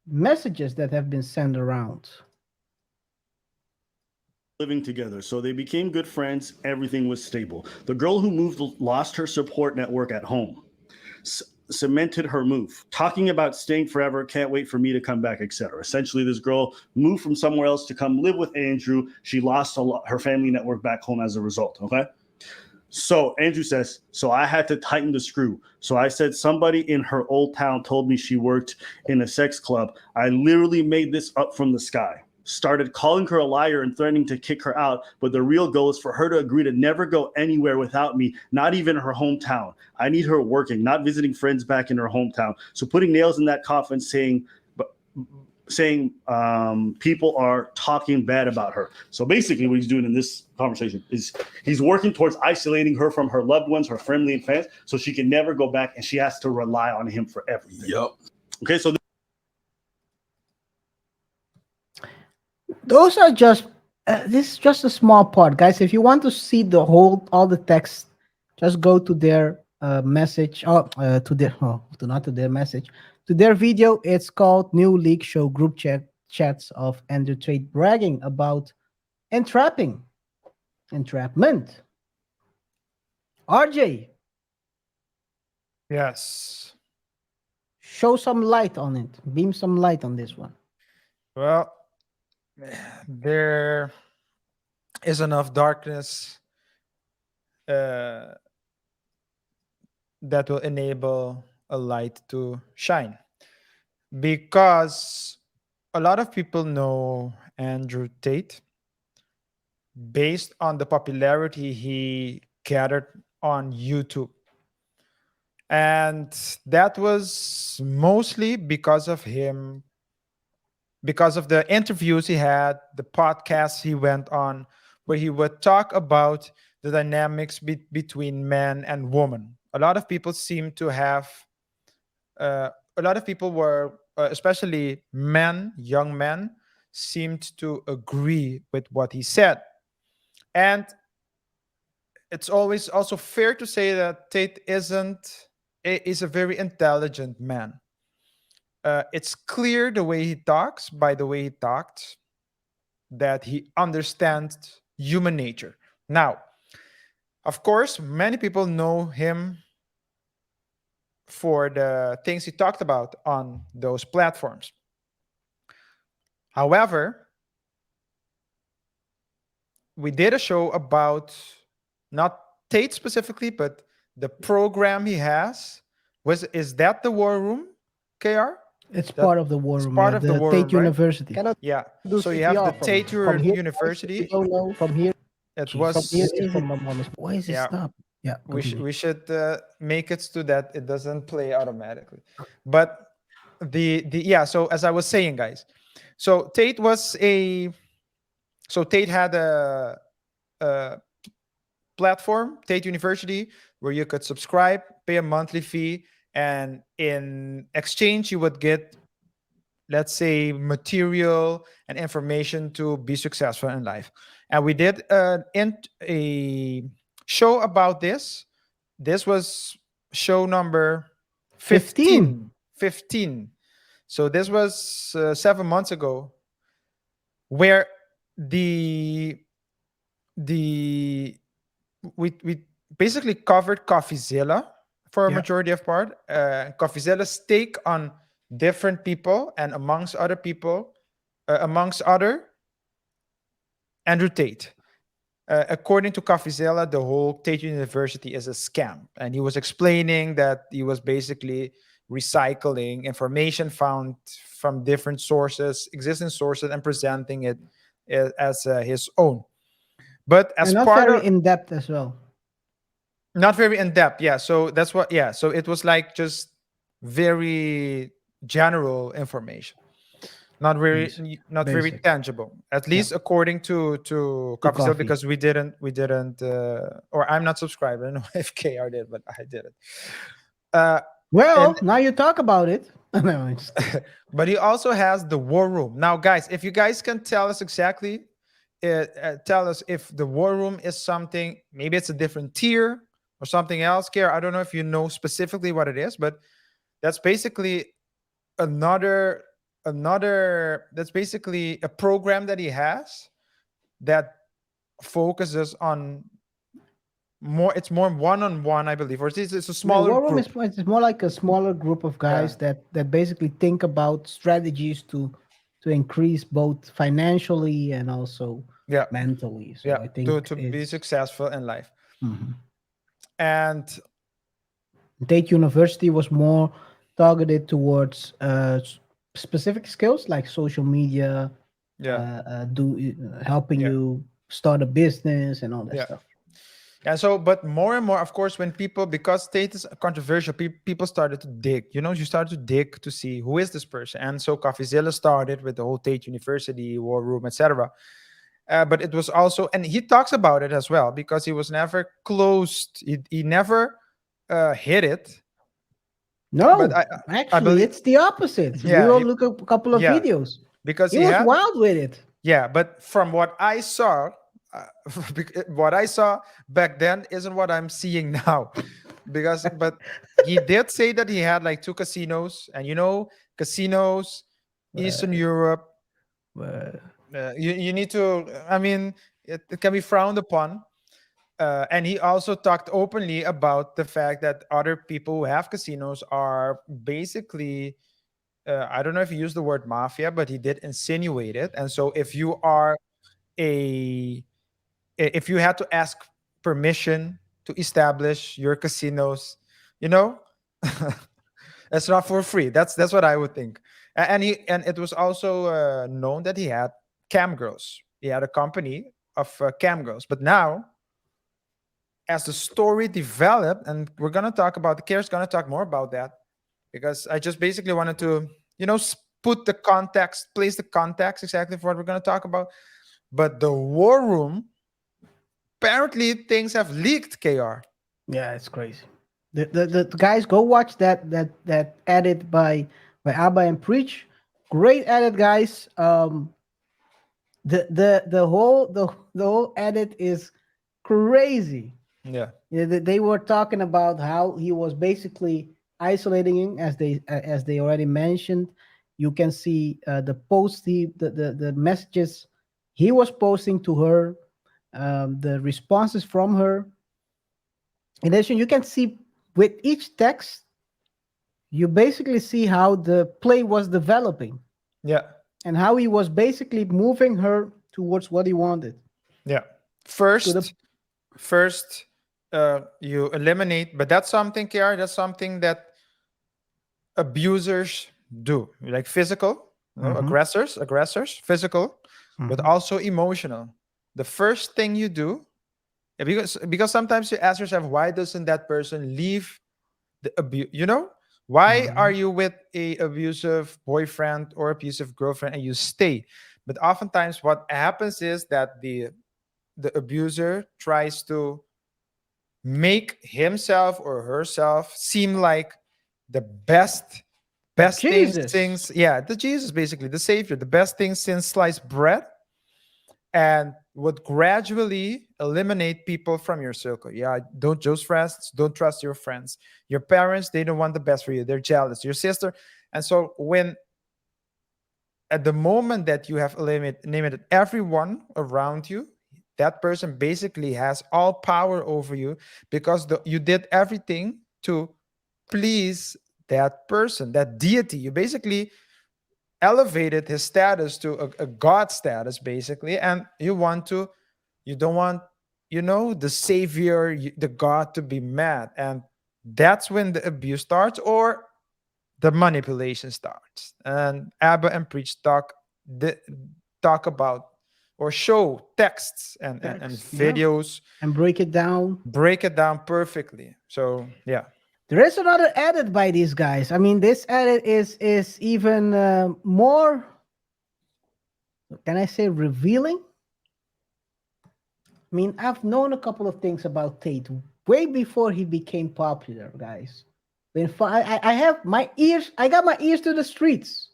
messages that have been sent around. Living together, so they became good friends. Everything was stable. The girl who moved lost her support network at home, cemented her move, talking about staying forever, can't wait for me to come back, etc. Essentially, this girl moved from somewhere else to come live with Andrew. She lost her family network back home as a result. Okay. So Andrew says, so I had to tighten the screw. So I said, somebody in her old town told me she worked in a sex club. I literally made this up from the sky. Started calling her a liar and threatening to kick her out. But the real goal is for her to agree to never go anywhere without me, not even her hometown. I need her working, not visiting friends back in her hometown. So putting nails in that coffin, saying people are talking bad about her. So basically what he's doing in this conversation is he's working towards isolating her from her loved ones, her family and fans, so she can never go back and she has to rely on him for everything. Yep. Okay, so Those are just this is just a small part, guys. If you want to see the whole all the text, just go to their message to their not to their message, to their video. It's called New League Show Group Chats of Andrew Tate bragging about entrapment. RJ, Yes. show some light on it. Beam some light on this one. Well, there is enough darkness that will enable a light to shine. Because a lot of people know Andrew Tate based on the popularity he gathered on YouTube. And that was mostly because of him, because of the interviews he had, the podcasts he went on, where he would talk about the dynamics between man and woman. A lot of people seem to have, a lot of people were, especially men, young men, seemed to agree with what he said. And it's always also fair to say that Tate is a very intelligent man. It's clear the way he talks, by the way he talked, that he understands human nature. Now, of course, many people know him for the things he talked about on those platforms. However, we did a show about not Tate specifically, but the program he has. Is that the War Room, KR? It's That part of the war it's room. part Yeah, of the the War Tate Room, right? University. Cannot Yeah. do So you have the CPR from Tate from here. University. You don't know from here. It Jeez. was From here Why is is from it- Mama's. Why is it Yeah. stop? Yeah, continue. we should make it so that it doesn't play automatically. But yeah. So as I was saying, guys, so Tate had a platform, Tate University, where you could subscribe, pay a monthly fee, and in exchange you would get, let's say, material and information to be successful in life. And we did a show about this. This was show number 15. 15. So this was 7 months ago, where the we basically covered CoffeeZilla for a Yeah. majority of part. CoffeeZilla's take on different people, and amongst other people, Andrew Tate. According to CoffeeZilla, the whole Tate University is a scam, and he was explaining that he was basically recycling information found from different sources, existing sources, and presenting it as his own. But as And not part very of in depth as well. not very in depth, yeah. So that's what, yeah. So it was like just very general information, not very Basic. not very Basic. tangible, at least according to CoffeeZilla, Coffee. because we didn't or I'm not subscribed. I don't know if KR did, but I didn't. Well, And- now you talk about it. No, it's- But he also has the War Room. Now, guys, if you guys can tell us exactly, tell us if the War Room is something, maybe it's a different tier or something else. Care, I don't know if you know specifically what it is, but that's basically that's basically a program that he has that focuses on more. It's more one-on-one, I believe, or it's a the smaller war room group. is more like a smaller group of guys that basically think about strategies to increase both financially and also Yeah, mentally. So yeah, I think to be it's- successful in life. Mhm. And Tate University was more targeted towards specific skills like social media, helping Yeah. you start a business and all that Yeah. stuff. And so, but more and more, of course, when people, because Tate is controversial, people started to dig. You started to dig to see who is this person. And so CoffeeZilla started with the whole Tate University, War Room, etc. But it was also, and he talks about it as well, because he was never closed. He never hit it. No, But I actually, believe- it's the opposite. Yeah, we will he- look up a couple of yeah, videos. because He he was had, wild with it. yeah. But from what I saw, what I saw back then isn't what I'm seeing now. But he did say that he had like 2 casinos, and casinos, Eastern Europe, you need to, I mean, it can be frowned upon. And he also talked openly about the fact that other people who have casinos are basically, I don't know if he used the word mafia, but he did insinuate it. And so if you had to ask permission to establish your casinos, it's not for free. That's what I would think. And it was also known that he had cam girls. He had a company of cam girls. But now, as the story developed, and we're gonna talk about, the Care's gonna talk more about that, because I just basically wanted to, put the context, place the context exactly for what we're gonna talk about. But the War Room, apparently things have leaked, KR. Yeah, it's crazy. The guys, go watch that edit by Abba and Preach. Great edit, guys. The whole edit is crazy. Yeah. They were talking about how he was basically isolating him, as they already mentioned. You can see the post, the messages he was posting to her, the responses from her. In addition, you can see with each text you basically see how the play was developing Yeah. and how he was basically moving her towards what he wanted. Yeah. First, you eliminate, but that's something, Kiara, that's something that abusers do, like physical, aggressors, physical, but also emotional. The first thing you do, because sometimes you ask yourself, why doesn't that person leave the abuse? Why are you with a abusive boyfriend or abusive girlfriend and you stay? But oftentimes, what happens is that the abuser tries to make himself or herself seem like the best thing Jesus. since, the Jesus, basically the savior, the best thing since sliced bread, and would gradually eliminate people from your circle. Don't just friends, don't trust your friends. Your parents, they don't want the best for you, they're jealous. Your sister. And so when at the moment that you have eliminated everyone around you, that person basically has all power over you, because you did everything to please that person, that deity. You basically elevated his status to a god status, basically, and you don't want the savior, the god, to be mad. And that's when the abuse starts, or the manipulation starts. And Abba and Preach talk about, or show texts and videos, and break it down. Perfectly. So yeah. There is another edit by these guys. I mean, this edit is even more, can I say, revealing? I mean, I've known a couple of things about Tate way before he became popular, guys. I have my ears, I got my ears to the streets.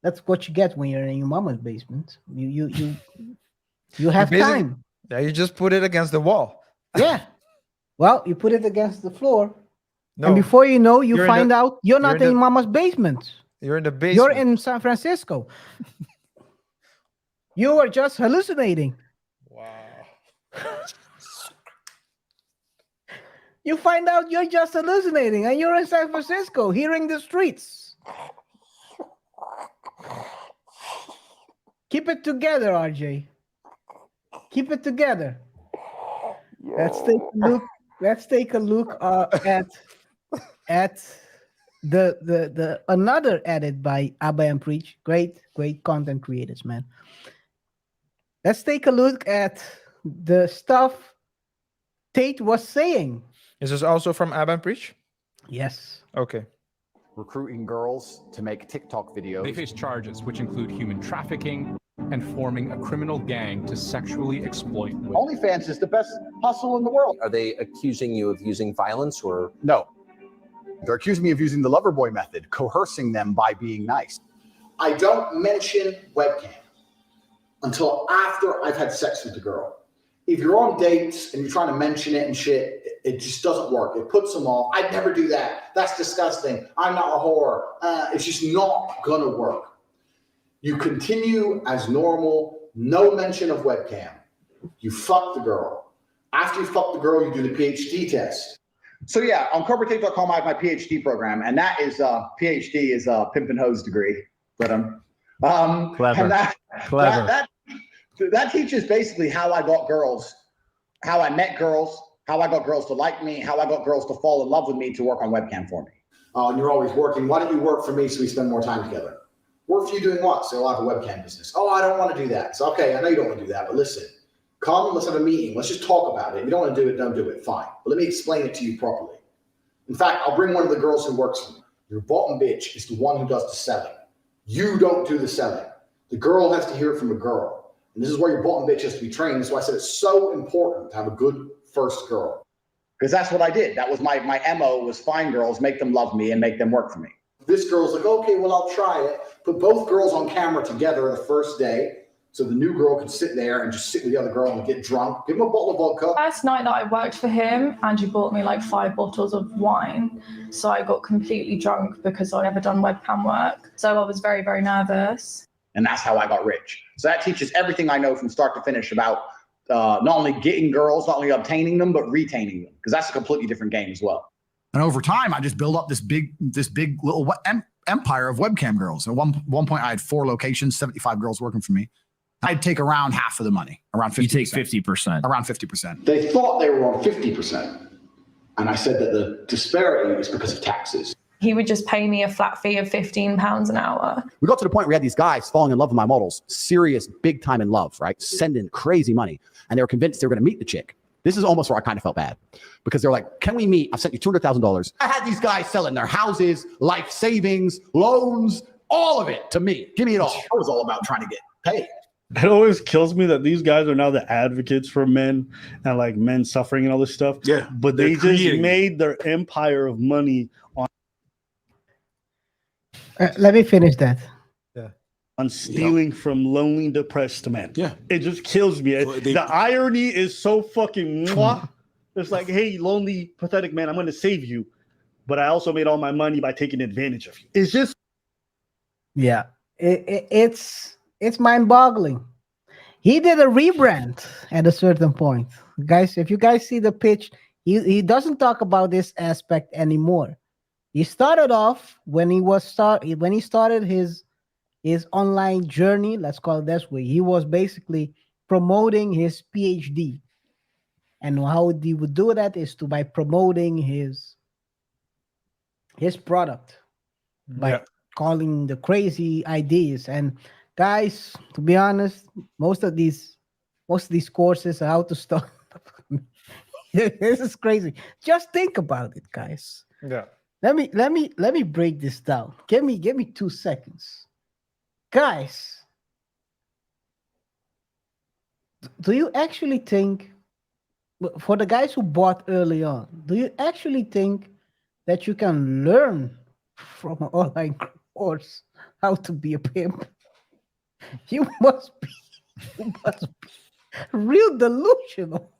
That's what you get when you're in your mama's basement. You have time. Yeah, you just put it against the wall. Yeah. Well, you put it against the floor. No, and before you know, you you're find out you're not in in the- mama's basement. you're in the basement. You're in San Francisco. You are just hallucinating. Wow. You find out you're just hallucinating and you're in San Francisco hearing the streets. Keep it together, RJ. Keep it together. Let's take a look at the another edit by Abba and Preach. Great content creators, man. Let's take a look at the stuff Tate was saying. Is this also from Abba and Preach? Yes. Okay. Recruiting girls to make TikTok videos. They face charges which include human trafficking and forming a criminal gang to sexually exploit women. OnlyFans is the best hustle in the world. Are they accusing you of using violence or? No. They're accusing me of using the lover boy method, coercing them by being nice. I don't mention webcam until after I've had sex with the girl. If you're on dates and you're trying to mention it and shit, it just doesn't work. It puts them off. I'd never do that. That's disgusting. I'm not a whore. It's just not gonna work. You continue as normal, no mention of webcam. You fuck the girl. After you fuck the girl, you do the PhD test. So yeah, on corporatetape.com, I have my PhD program, and that is PhD is a pimp and hose degree. But Clever. And that teaches basically how I got girls, how I met girls, how I got girls to like me, how I got girls to fall in love with me to work on webcam for me. Oh, and you're always working. Why don't you work for me so we spend more time together? Work for you doing what? So I'll have a webcam business. Oh, I don't want to do that. So, okay, I know you don't want to do that, but listen, come, let's have a meeting. Let's just talk about it. If you don't want to do it, don't do it. Fine. But let me explain it to you properly. In fact, I'll bring one of the girls who works for me. Your bottom bitch is the one who does the selling. You don't do the selling. The girl has to hear it from a girl. And this is where your bottom bitch has to be trained. That's why I said it's so important to have a good first girl. Because that's what I did. That was my MO, was find girls, make them love me, and make them work for me. This girl's like, okay, well, I'll try it. Put both girls on camera together the first day. So the new girl can sit there and just sit with the other girl and get drunk. Give him a bottle of vodka. First night that I worked for him, Andrew bought me like 5 bottles of wine. So I got completely drunk because I'd never done webcam work. So I was very, very nervous. And that's how I got rich. So that teaches everything I know from start to finish about not only getting girls, not only obtaining them, but retaining them. Because that's a completely different game as well. And over time, I just built up this big little empire of webcam girls. At one point, I had 4 locations, 75 girls working for me. I'd take around half of the money, around 50%. You take 50%. Around 50%. They thought they were on 50%. And I said that the disparity is because of taxes. He would just pay me a flat fee of £15 an hour. We got to the point where we had these guys falling in love with my models, serious, big time in love, right? Sending crazy money. And they were convinced they were going to meet the chick. This is almost where I kind of felt bad because they're like, can we meet? I've sent you $200,000. I had these guys selling their houses, life savings, loans, all of it to me. Give me it all. I was all about trying to get paid. It always kills me that these guys are now the advocates for men and like men suffering and all this stuff. Yeah. But they just made their empire of money Let me finish that. on stealing from lonely, depressed men. Yeah. It just kills me. The irony is so fucking mwah. It's like, hey, lonely, pathetic man, I'm going to save you. But I also made all my money by taking advantage of you. It's just. Yeah. It's mind-boggling. He did a rebrand at a certain point. Guys, if you guys see the pitch, he doesn't talk about this aspect anymore. He started off when he started his online journey, let's call it this way. He was basically promoting his PhD. And how he would do that is by promoting his product, by calling the crazy ideas. And guys, to be honest, most of these courses are how to start. This is crazy. Just think about it, guys. Yeah. Let me break this down. Give me 2 seconds. Guys, do you actually think, for the guys who bought early on, do you actually think that you can learn from an online course how to be a pimp? You must be real delusional.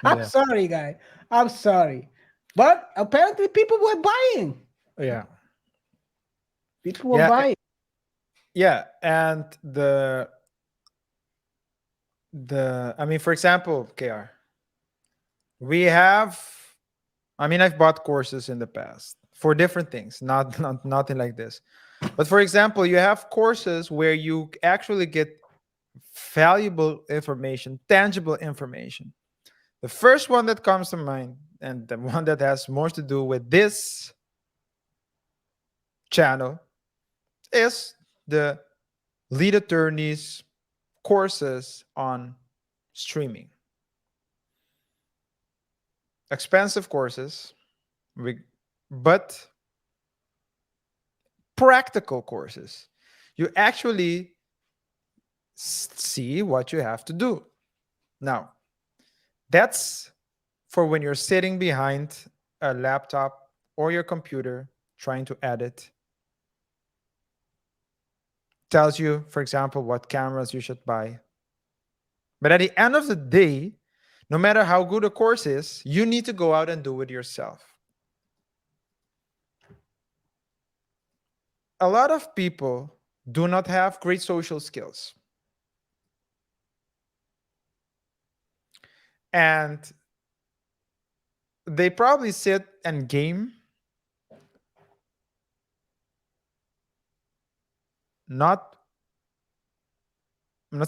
I'm sorry, guy. I'm sorry. But apparently people were buying. Yeah. People were buying. Yeah, and I mean, for example, KR, I've bought courses in the past for different things, nothing like this. But for example, you have courses where you actually get valuable information, tangible information. The first one that comes to mind, and the one that has most to do with this channel, is the lead attorneys courses on streaming. Expensive courses, but practical courses. You actually see what you have to do. Now, that's for when you're sitting behind a laptop or your computer trying to edit. Tells you, for example, what cameras you should buy. But at the end of the day, no matter how good a course is, you need to go out and do it yourself. A lot of people do not have great social skills. And they probably sit and game. I'm not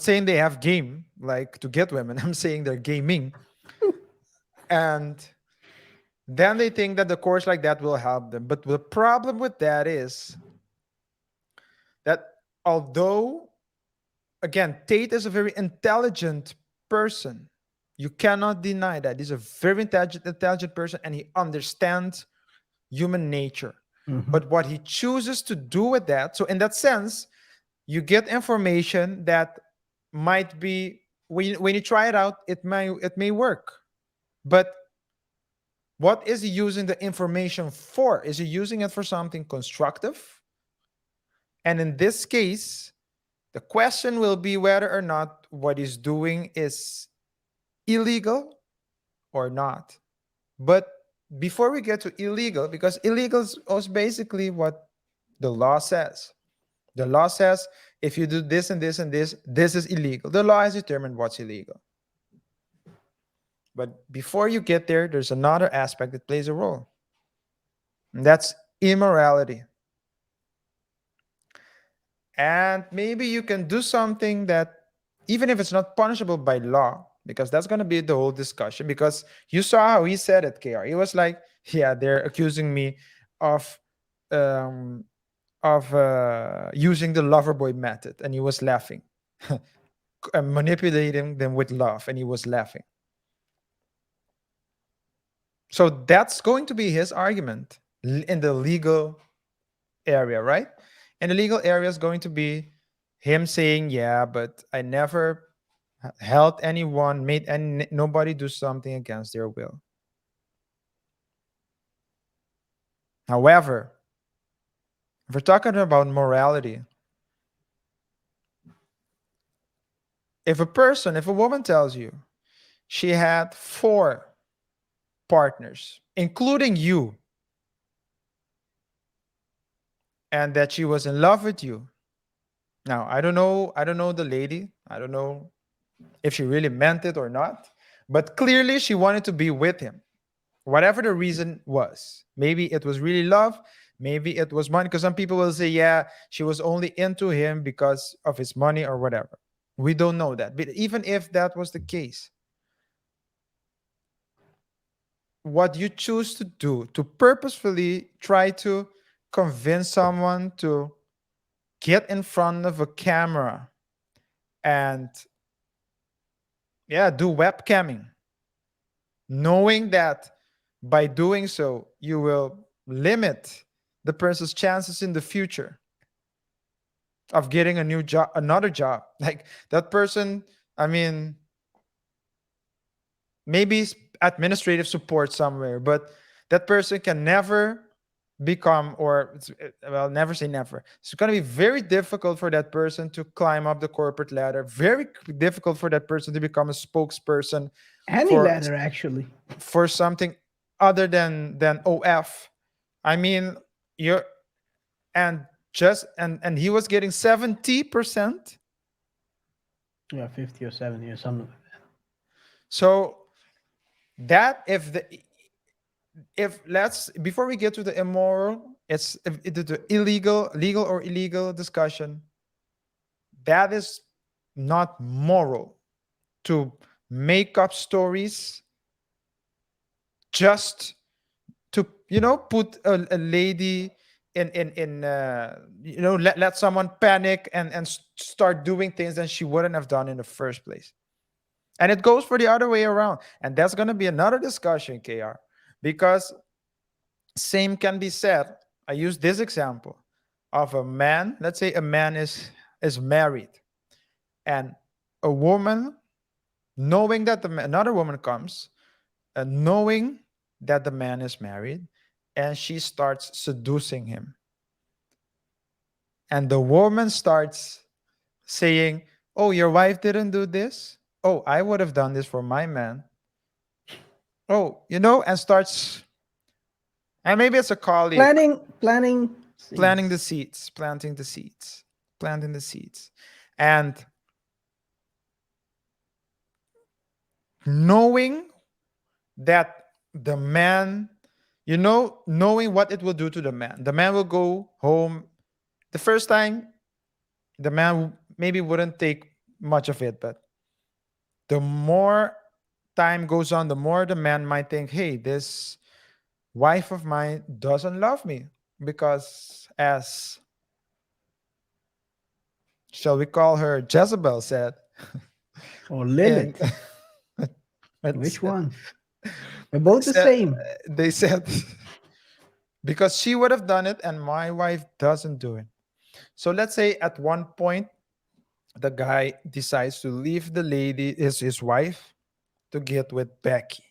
saying they have game like to get women. I'm saying they're gaming. And then they think that the course like that will help them. But the problem with that is that although, again, Tate is a very intelligent person. You cannot deny that. He's a very intelligent person and he understands human nature. Mm-hmm. But what he chooses to do with that, so in that sense, you get information that might be, when you try it out, it may work. But what is he using the information for? Is he using it for something constructive? And in this case, the question will be whether or not what he's doing is illegal or not. But before we get to illegal, because illegal is basically what the law says. The law says if you do this and this and this, this is illegal. The law has determined what's illegal. But before you get there, there's another aspect that plays a role. And that's immorality. And maybe you can do something that, even if it's not punishable by law, because that's going to be the whole discussion. Because you saw how he said it, KR. He was like, yeah, they're accusing me of um, using the lover boy method, and he was laughing. Manipulating them with love, and he was laughing. So that's going to be his argument in the legal area, right? And the legal area is going to be him saying, yeah, but I never held anyone, made nobody do something against their will. However, if we're talking about morality, if a woman tells you she had 4 partners, including you, and that she was in love with you. Now, I don't know the lady. I don't know if she really meant it or not, but clearly she wanted to be with him. Whatever the reason was. Maybe it was really love, maybe it was money, because some people will say, yeah, she was only into him because of his money or whatever. We don't know that. But even if that was the case, what you choose to do to purposefully try to convince someone to get in front of a camera and do webcamming, knowing that by doing so you will limit the person's chances in the future of getting a new job, another job. Like that person, I mean, maybe administrative support somewhere, but that person can never become, or never say never. It's going to be very difficult for that person to climb up the corporate ladder. Very difficult for that person to become a spokesperson Any ladder, actually. for something other than OF. I mean, you're and he was getting 70%. Yeah, 50 or 70 or something like that. So that if let's, before we get to the immoral, it's the legal or illegal discussion. That is not moral to make up stories just to put a lady in let someone panic and start doing things that she wouldn't have done in the first place. And it goes for the other way around, and that's going to be another discussion, KR, because same can be said. I use this example of a man. Let's say a man is married, and a woman, knowing that another woman comes, and knowing that the man is married, and she starts seducing him. And the woman starts saying, oh, your wife didn't do this? Oh, I would have done this for my man. Oh, and starts, and maybe it's a colleague. Planting the seeds. And knowing that the man, knowing what it will do to the man. The man will go home. The first time, the man maybe wouldn't take much of it, but the more time goes on, the more the man might think, hey, this wife of mine doesn't love me, because as, shall we call her, Jezebel said, or Lilith. Which one? They're both the same. They said, because she would have done it and my wife doesn't do it. So let's say at one point, the guy decides to leave the lady, his wife, to get with Becky.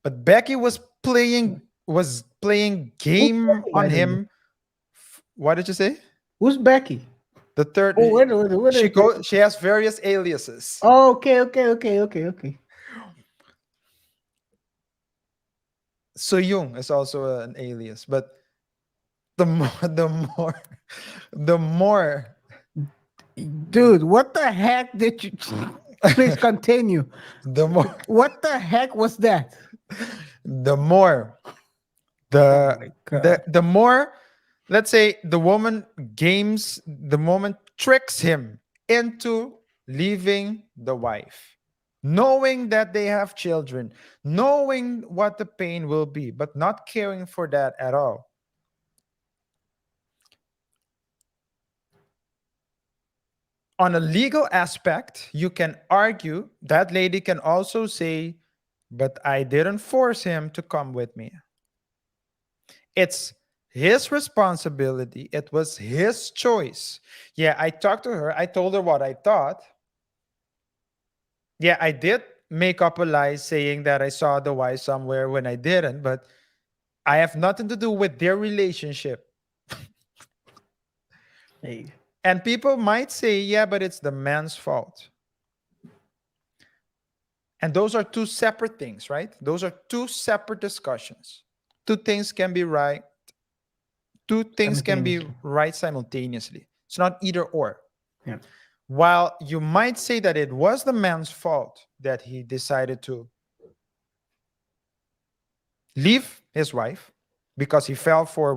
But Becky was playing game on him. What did you say? Who's Becky? The third. Oh, she has various aliases. Oh, okay. SUING is also an alias, but the more. Dude, what the heck did you? Please continue. The more. What the heck was that? The more The more, let's say, the woman tricks him into leaving the wife, knowing that they have children, knowing what the pain will be, but not caring for that at all. On a legal aspect, you can argue that lady can also say, but I didn't force him to come with me. It's his responsibility. It was his choice. Yeah, I talked to her. I told her what I thought. Yeah, I did make up a lie saying that I saw the wife somewhere when I didn't, but I have nothing to do with their relationship. Hey. And people might say, yeah, but it's the man's fault. And those are two separate things, right? Those are two separate discussions. Two things can be right. Two things can be right simultaneously. It's not either or. Yeah. While you might say that it was the man's fault that he decided to leave his wife because he fell for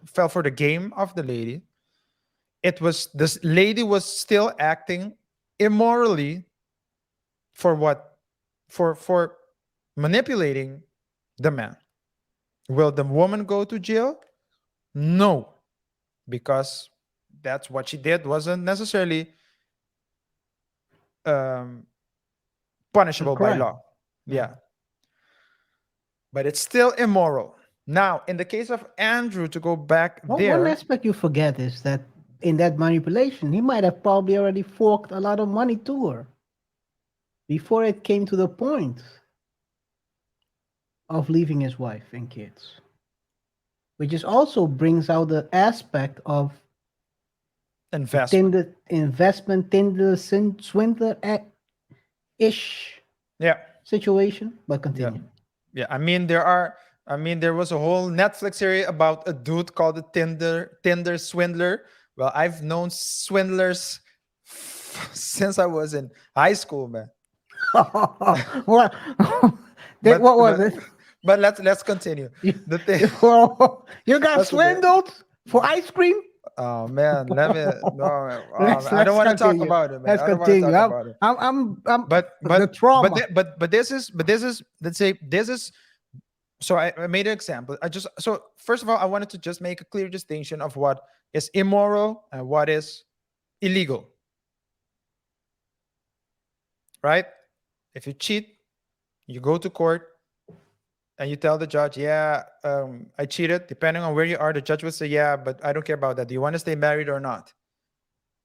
fell for the game of the lady. It was this lady was still acting immorally for what? For manipulating the man. Will the woman go to jail? No, because that's what she did wasn't necessarily punishable by law. Yeah. But it's still immoral. Now, in the case of Andrew, to go back there. One aspect you forget is that in that manipulation, he might have probably already forked a lot of money to her before it came to the point of leaving his wife and kids. Which just also brings out the aspect of investment, Tinder swindler-ish situation. But continue. Yeah, I mean there was a whole Netflix series about a dude called the Tinder swindler. Well, I've known swindlers since I was in high school, man. What was it? But let's continue. The thing. You got swindled for ice cream? Oh man, let me. No, I don't want to talk about it, man. Let's continue. I'm but the trauma. But this is let's say this is. So I made an example. So first of all, I wanted to just make a clear distinction of what is immoral and what is illegal. Right? If you cheat, you go to court and you tell the judge, yeah, I cheated. Depending on where you are, the judge will say, yeah, but I don't care about that. Do you want to stay married or not?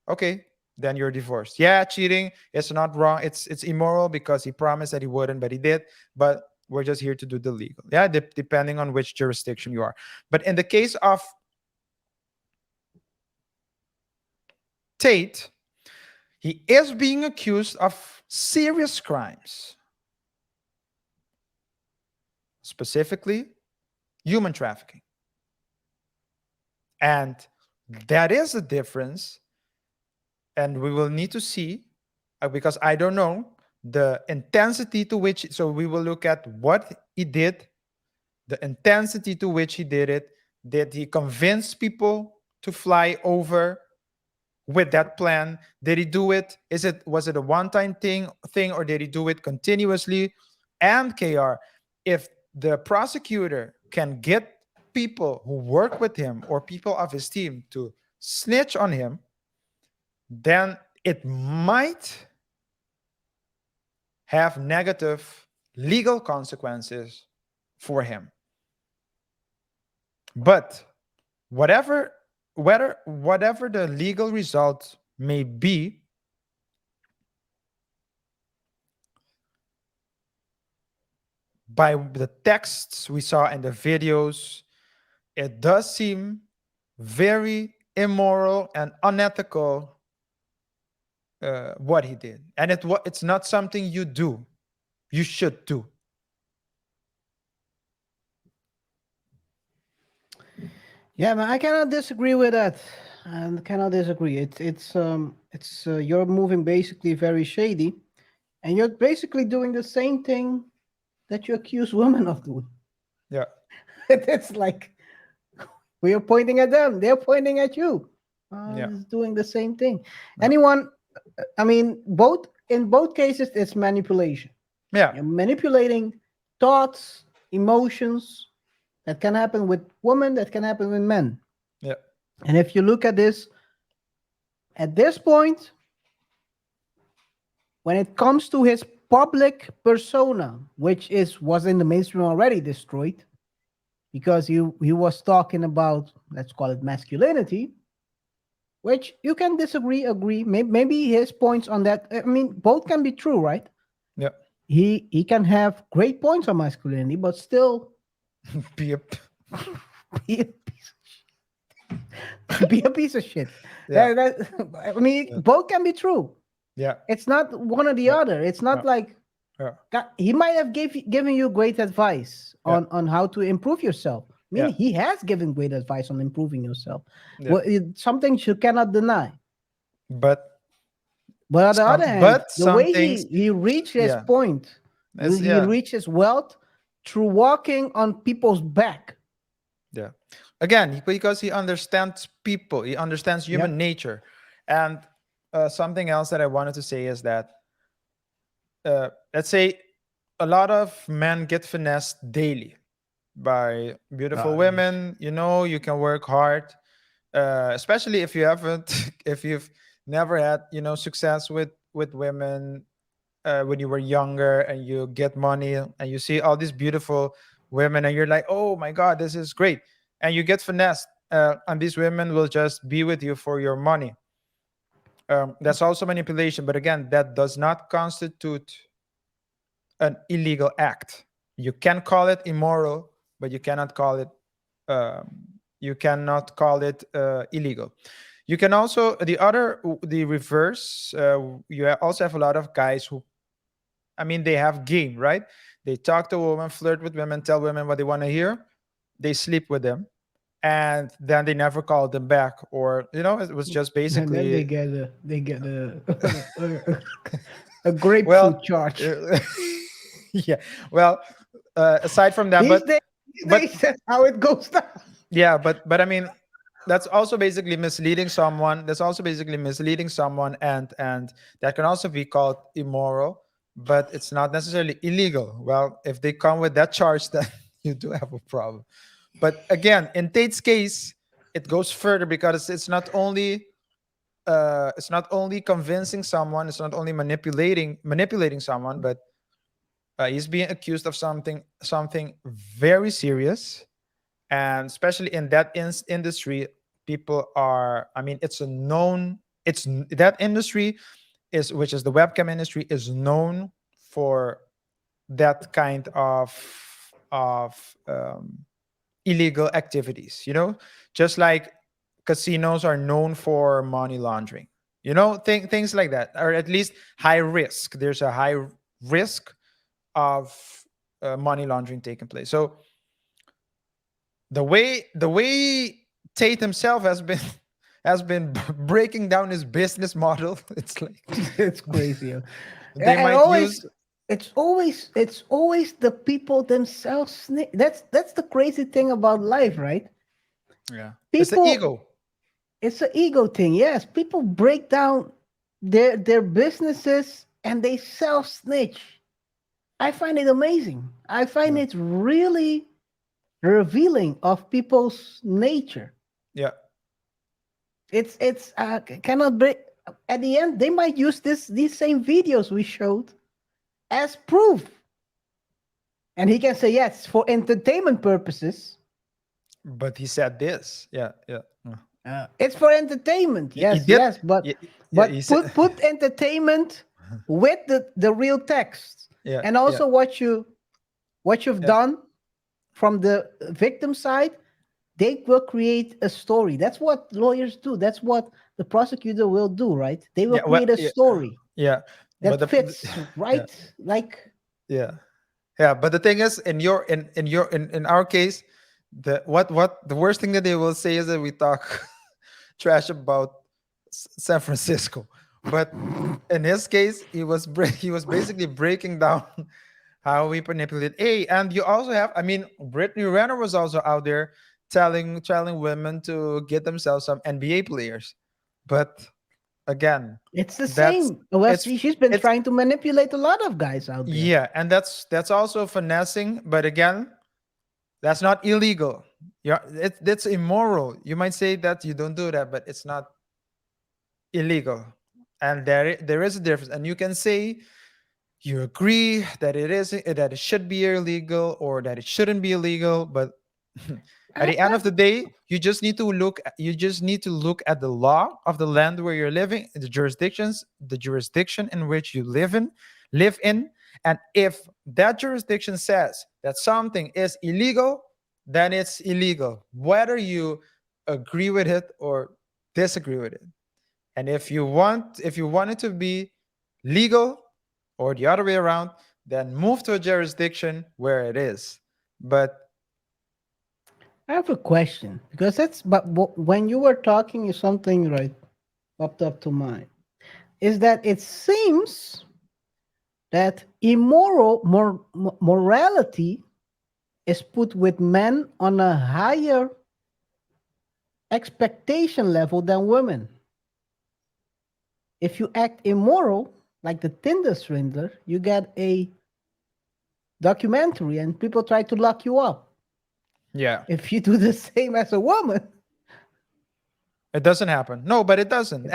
Okay, then you're divorced. Yeah, cheating, it's not wrong. It's immoral because he promised that he wouldn't, but he did. But we're just here to do the legal. Yeah, depending on which jurisdiction you are. But in the case of Tate, he is being accused of serious crimes. Specifically, human trafficking. And that is a difference. And we will need to see, because I don't know the intensity to which, so we will look at what he did, the intensity to which he did it. Did he convince people to fly over with that plan? Did he do it? Was it a one-time thing, or did he do it continuously? And KR, if the prosecutor can get people who work with him or people of his team to snitch on him, then it might have negative legal consequences for him. But whatever the legal result may be, by the texts we saw in the videos, it does seem very immoral and unethical what he did. And it's not something you should do. Yeah, man, I cannot disagree with that. I cannot disagree. It's you're moving basically very shady, and you're basically doing the same thing that you accuse women of doing. Yeah. It's like we are pointing at them, they're pointing at you. Yeah. It's doing the same thing. Anyone, I mean, in both cases, it's manipulation. Yeah. You're manipulating thoughts, emotions. That can happen with women, that can happen with men. Yeah. And if you look at this point, when it comes to his public persona, which was in the mainstream already destroyed, because he was talking about, let's call it masculinity, which you can disagree, agree. Maybe his points on that. I mean, both can be true, right? Yeah. He can have great points on masculinity, but still Be a be a piece of shit. Be a piece of shit. Yeah. I mean, both can be true. Yeah. It's not one or the other. It's not like he might have given you great advice on how to improve yourself. I mean, he has given great advice on improving yourself. Yeah. Well, something you cannot deny. But on the other hand, the way things, he reached his point, he reached his wealth through walking on people's back. Yeah. Again, because he understands people, he understands human nature. And something else that I wanted to say is that, let's say a lot of men get finessed daily by beautiful women. You know, you can work hard, especially if you've never had, success with women when you were younger, and you get money and you see all these beautiful women and you're like, oh my God, this is great. And you get finessed, and these women will just be with you for your money. That's also manipulation. But again, that does not constitute an illegal act. You can call it immoral, but you cannot call it illegal. You can also the reverse. You also have a lot of guys who, I mean, they have game, right? They talk to women, flirt with women, tell women what they want to hear. They sleep with them, and then they never call them back, or it was just basically. And then they get a grapefruit charge. Yeah. Well, aside from that, that's how it goes down. Yeah, but I mean, that's also basically misleading someone. And that can also be called immoral, but it's not necessarily illegal. Well, if they come with that charge, then you do have a problem. But again, in Tate's case, it goes further, because it's not only convincing someone, it's not only manipulating someone, but he's being accused of something very serious. And especially in that industry, people are, I mean, it's that industry which is the webcam industry, is known for that kind of illegal activities, just like casinos are known for money laundering, things like that, or at least high risk. There's a high risk of money laundering taking place. So the way Tate himself has been breaking down his business model, it's like it's crazy. It's always the people themselves. That's the crazy thing about life, right? Yeah. It's the ego. It's an ego thing. Yes, people break down their businesses and they self-snitch. I find it amazing. I find it really revealing of people's nature. Yeah. It's cannot break. At the end, they might use these same videos we showed as proof. And he can say, yes, for entertainment purposes. But he said this. Yeah. It's for entertainment. Yes. But put entertainment with the real text. Yeah. And also what you've done from the victim side, they will create a story. That's what lawyers do. That's what the prosecutor will do, right? They will create a story. Yeah. That fits right. Yeah. But the thing is, in our case, the worst thing that they will say is that we talk trash about San Francisco. But in his case, he was basically breaking down how we manipulate. Hey, and you also have, I mean, Brittany Renner was also out there telling women to get themselves some NBA players. But again, It's the that's same. Well, it's she's been it's trying to manipulate a lot of guys out there. yeah, and that's also finessing, but again, that's not illegal. Yeah, that's immoral. You might say that you don't do that, but it's not illegal. And there is a difference. And you can say you agree that it should be illegal or that it shouldn't be illegal, but at the end of the day, you just need to look at the law of the land where you're living, the jurisdiction in which you live in, and if that jurisdiction says that something is illegal, then it's illegal, whether you agree with it or disagree with it. And if you want it to be legal or the other way around, then move to a jurisdiction where it is. But I have a question because when you were talking, something right popped up to mind. Is that it seems that morality is put with men on a higher expectation level than women. If you act immoral, like the Tinder swindler, you get a documentary and people try to lock you up. yeah, If you do the same as a woman, it doesn't happen. No, but it doesn't.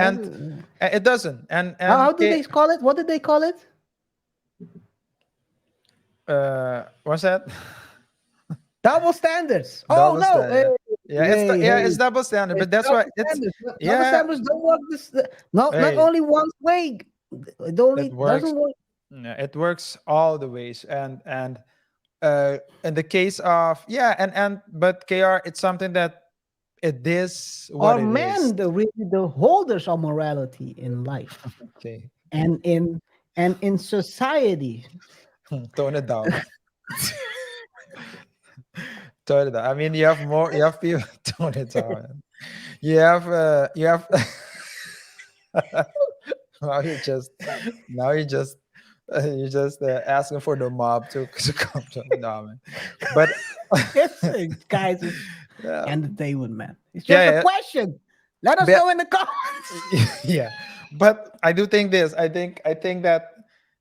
It doesn't. And how do they call it? What did they call it? what's that? Double standards. Double Oh no! standard. It's double standard, but that's why it's Double standards don't work not only one way. It only doesn't work. Yeah, it works all the ways, and in the case of but KR, it's something that it is what Are it men is. the holders of morality in life Okay, and in society? tone it down. Tone it down. I mean, you have people. Tone it down. You have you're just asking for the mob to come to no, man. But Guys, it's yeah, entertainment, man. It's just a question. Let us know in the comments. yeah. But I do think this. I think that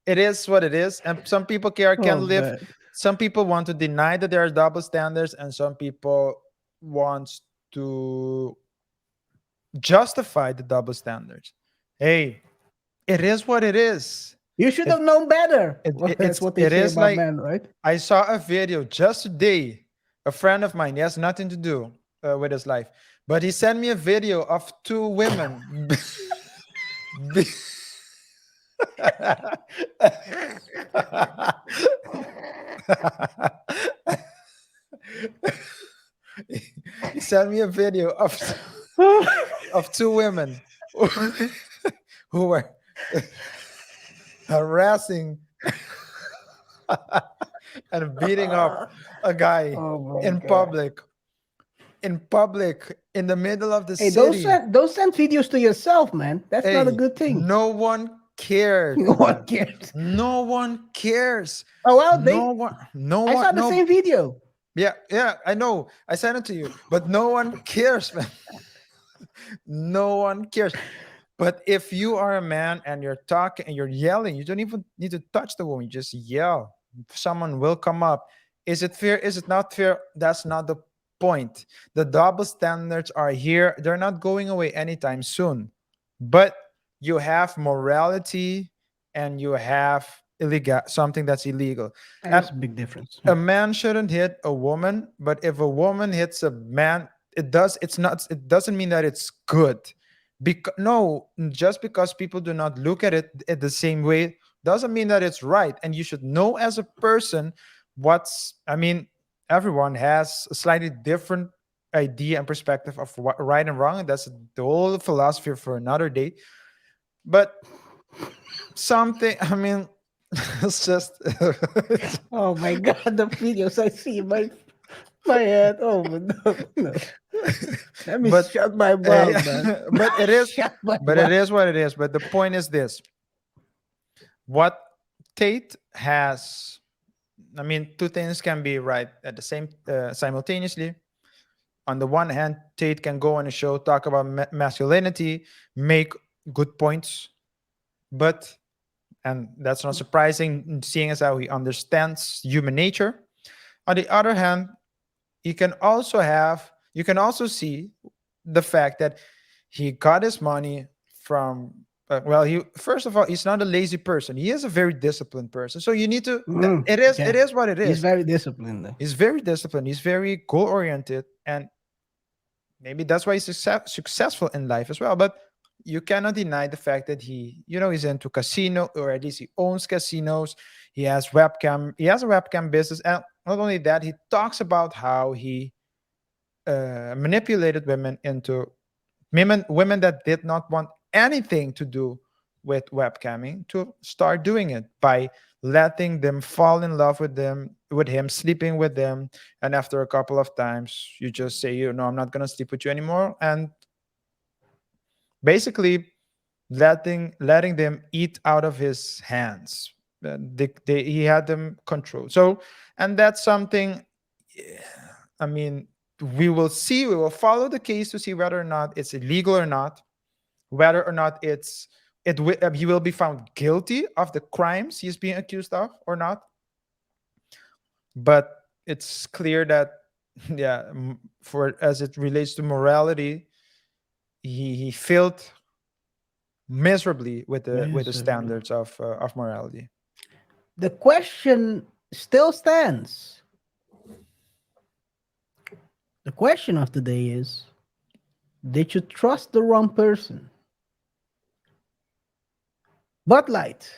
it is what it is, and some people can live. man. Some people want to deny that there are double standards, and some people want to justify the double standards. Hey, it is what it is. You should have known better. That's what they say about like, men, right? I saw a video just today. A friend of mine, he has nothing to do with his life, but he sent me a video of two women. He sent me a video of two women who were harassing and beating up a guy in public in the middle of the city. Don't send videos to yourself, man. That's not a good thing. No one cared. No one cares. No one cares. Oh well, I saw the same video. Yeah, I know. I sent it to you, but no one cares, man. No one cares. But if you are a man and you're talking and you're yelling, you don't even need to touch the woman. You just yell. Someone will come up. Is it fair? Is it not fair? That's not the point. The double standards are here. They're not going away anytime soon. But you have morality and you have something that's illegal. That's a big difference. A man shouldn't hit a woman, but if a woman hits a man, it doesn't mean that it's good. Just because people do not look at it the same way doesn't mean that it's right. And you should know as a person everyone has a slightly different idea and perspective of what right and wrong, and that's the whole philosophy for another day. But it's just oh my god, the videos I see in my head. Oh no. Let me shut my mouth, man. But it is what it is. But the point is this: what Tate has I mean, two things can be right at the same simultaneously. On the one hand, Tate can go on a show, talk about masculinity, make good points, but, and that's not surprising, seeing as how he understands human nature. On the other hand, you can also see the fact that he got his money from well, he, first of all, he's not a lazy person. He is a very disciplined person. So you need to it is what it is. He's very disciplined. Though. He's very disciplined. He's very goal oriented, and maybe that's why he's successful in life as well. But you cannot deny the fact that he's into casino, or at least he owns casinos. He has a webcam business, and not only that, he talks about how he manipulated women into women that did not want anything to do with webcamming to start doing it by letting them fall in love with him, sleeping with them, and after a couple of times you just say, I'm not going to sleep with you anymore, and basically letting them eat out of his hands. He had them controlled. So, and that's something, I mean, we will follow the case to see whether or not it's illegal or not, whether or not he will be found guilty of the crimes he's being accused of or not. But it's clear that, for as it relates to morality, he failed miserably with the standards of morality. The question still stands. The question of the day is, did you trust the wrong person? Bud Light.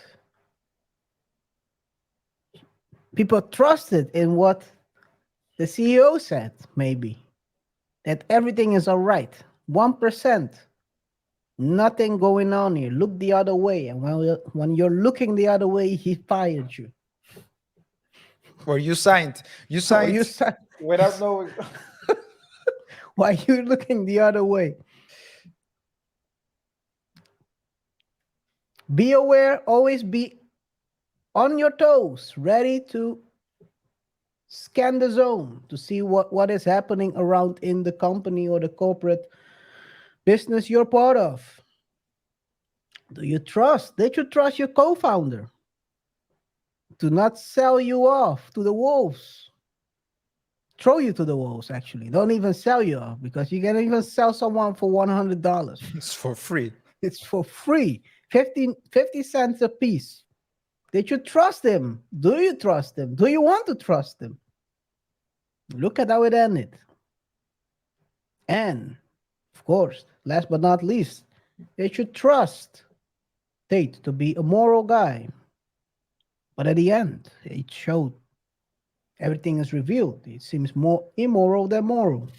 People trusted in what the CEO said, maybe, that everything is all right. 1%, nothing going on here. Look the other way. And when you're looking the other way, he fired you. Or you signed without knowing. Why you looking the other way? Be aware, always be on your toes, ready to scan the zone to see what is happening around in the company or the corporate business you're part of. Did you trust your co-founder to not sell you off to the wolves? Throw you to the wolves, actually. Don't even sell you off, because you can even sell someone for $100. It's for free. It's for free. 50 cents a piece. Did you trust him? Do you trust him? Do you want to trust him? Look at how it ended. And, of course, last but not least, they should trust Tate to be a moral guy. But at the end, it showed everything is revealed. It seems more immoral than moral.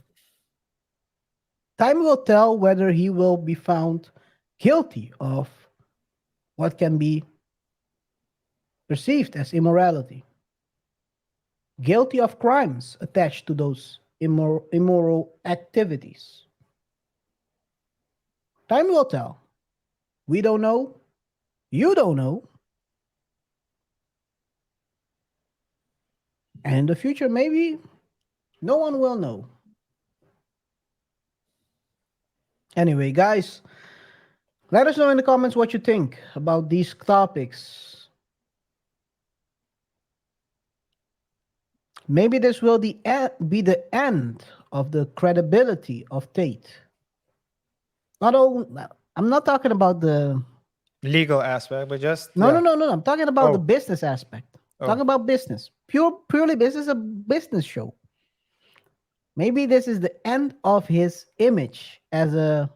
Time will tell whether he will be found guilty of what can be perceived as immorality. Guilty of crimes attached to those immoral activities. Time will tell. We don't know. You don't know. And in the future, maybe no one will know. Anyway, guys, let us know in the comments what you think about these topics. Maybe this will be the end of the credibility of Tate. I'm not talking about the legal aspect, but just no. I'm talking about the business aspect. Talking about business, purely business, a business show. Maybe this is the end of his image as a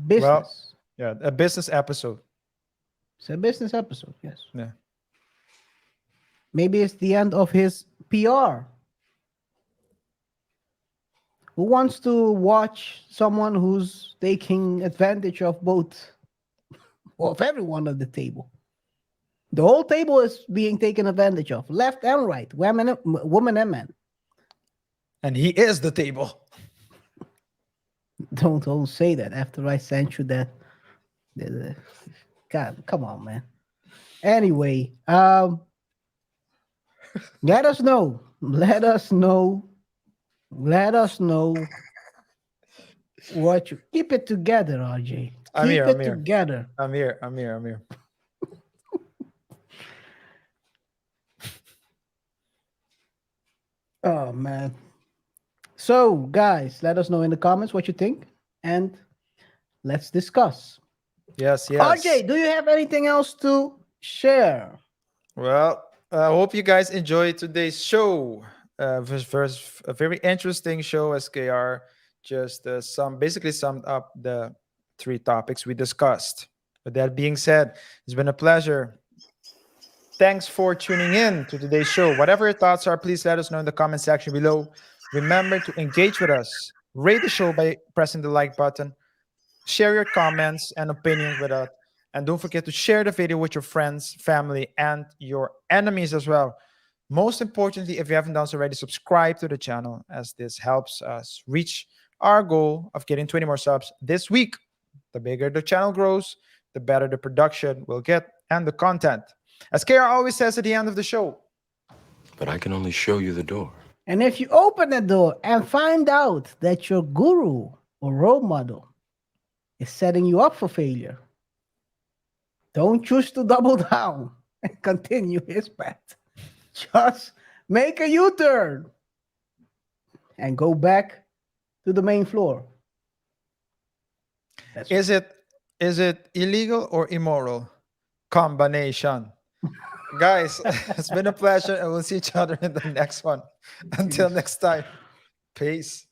business. A business episode. It's a business episode, yes. Yeah. Maybe it's the end of his PR. Who wants to watch someone who's taking advantage of of everyone at the table? The whole table is being taken advantage of, left and right, women and men. And he is the table. Don't say that after I sent you that. God, come on, man. Anyway, let us know. Let us know. Let us know what you keep it together, RJ. I'm Keep here. it I'm here. together. I'm here. I'm here. I'm here. Oh man. So, guys, let us know in the comments what you think, and let's discuss. Yes. Yes. RJ, do you have anything else to share? Well, I hope you guys enjoyed today's show. A very interesting show, as KR just basically summed up the three topics we discussed. With that being said, it's been a pleasure. Thanks for tuning in to today's show. Whatever your thoughts are, please let us know in the comment section below. Remember to engage with us. Rate the show by pressing the like button. Share your comments and opinions with us. And don't forget to share the video with your friends, family, and your enemies as well. Most importantly, if you haven't done so already, subscribe to the channel, as this helps us reach our goal of getting 20 more subs this week. The bigger the channel grows, the better the production will get and the content. As KR always says at the end of the show. But I can only show you the door. And if you open the door and find out that your guru or role model is setting you up for failure, don't choose to double down and continue his path. Just make a U-turn and go back to the main floor. Is it illegal or immoral? Combination. Guys, it's been a pleasure, and we'll see each other in the next one. Until next time, peace.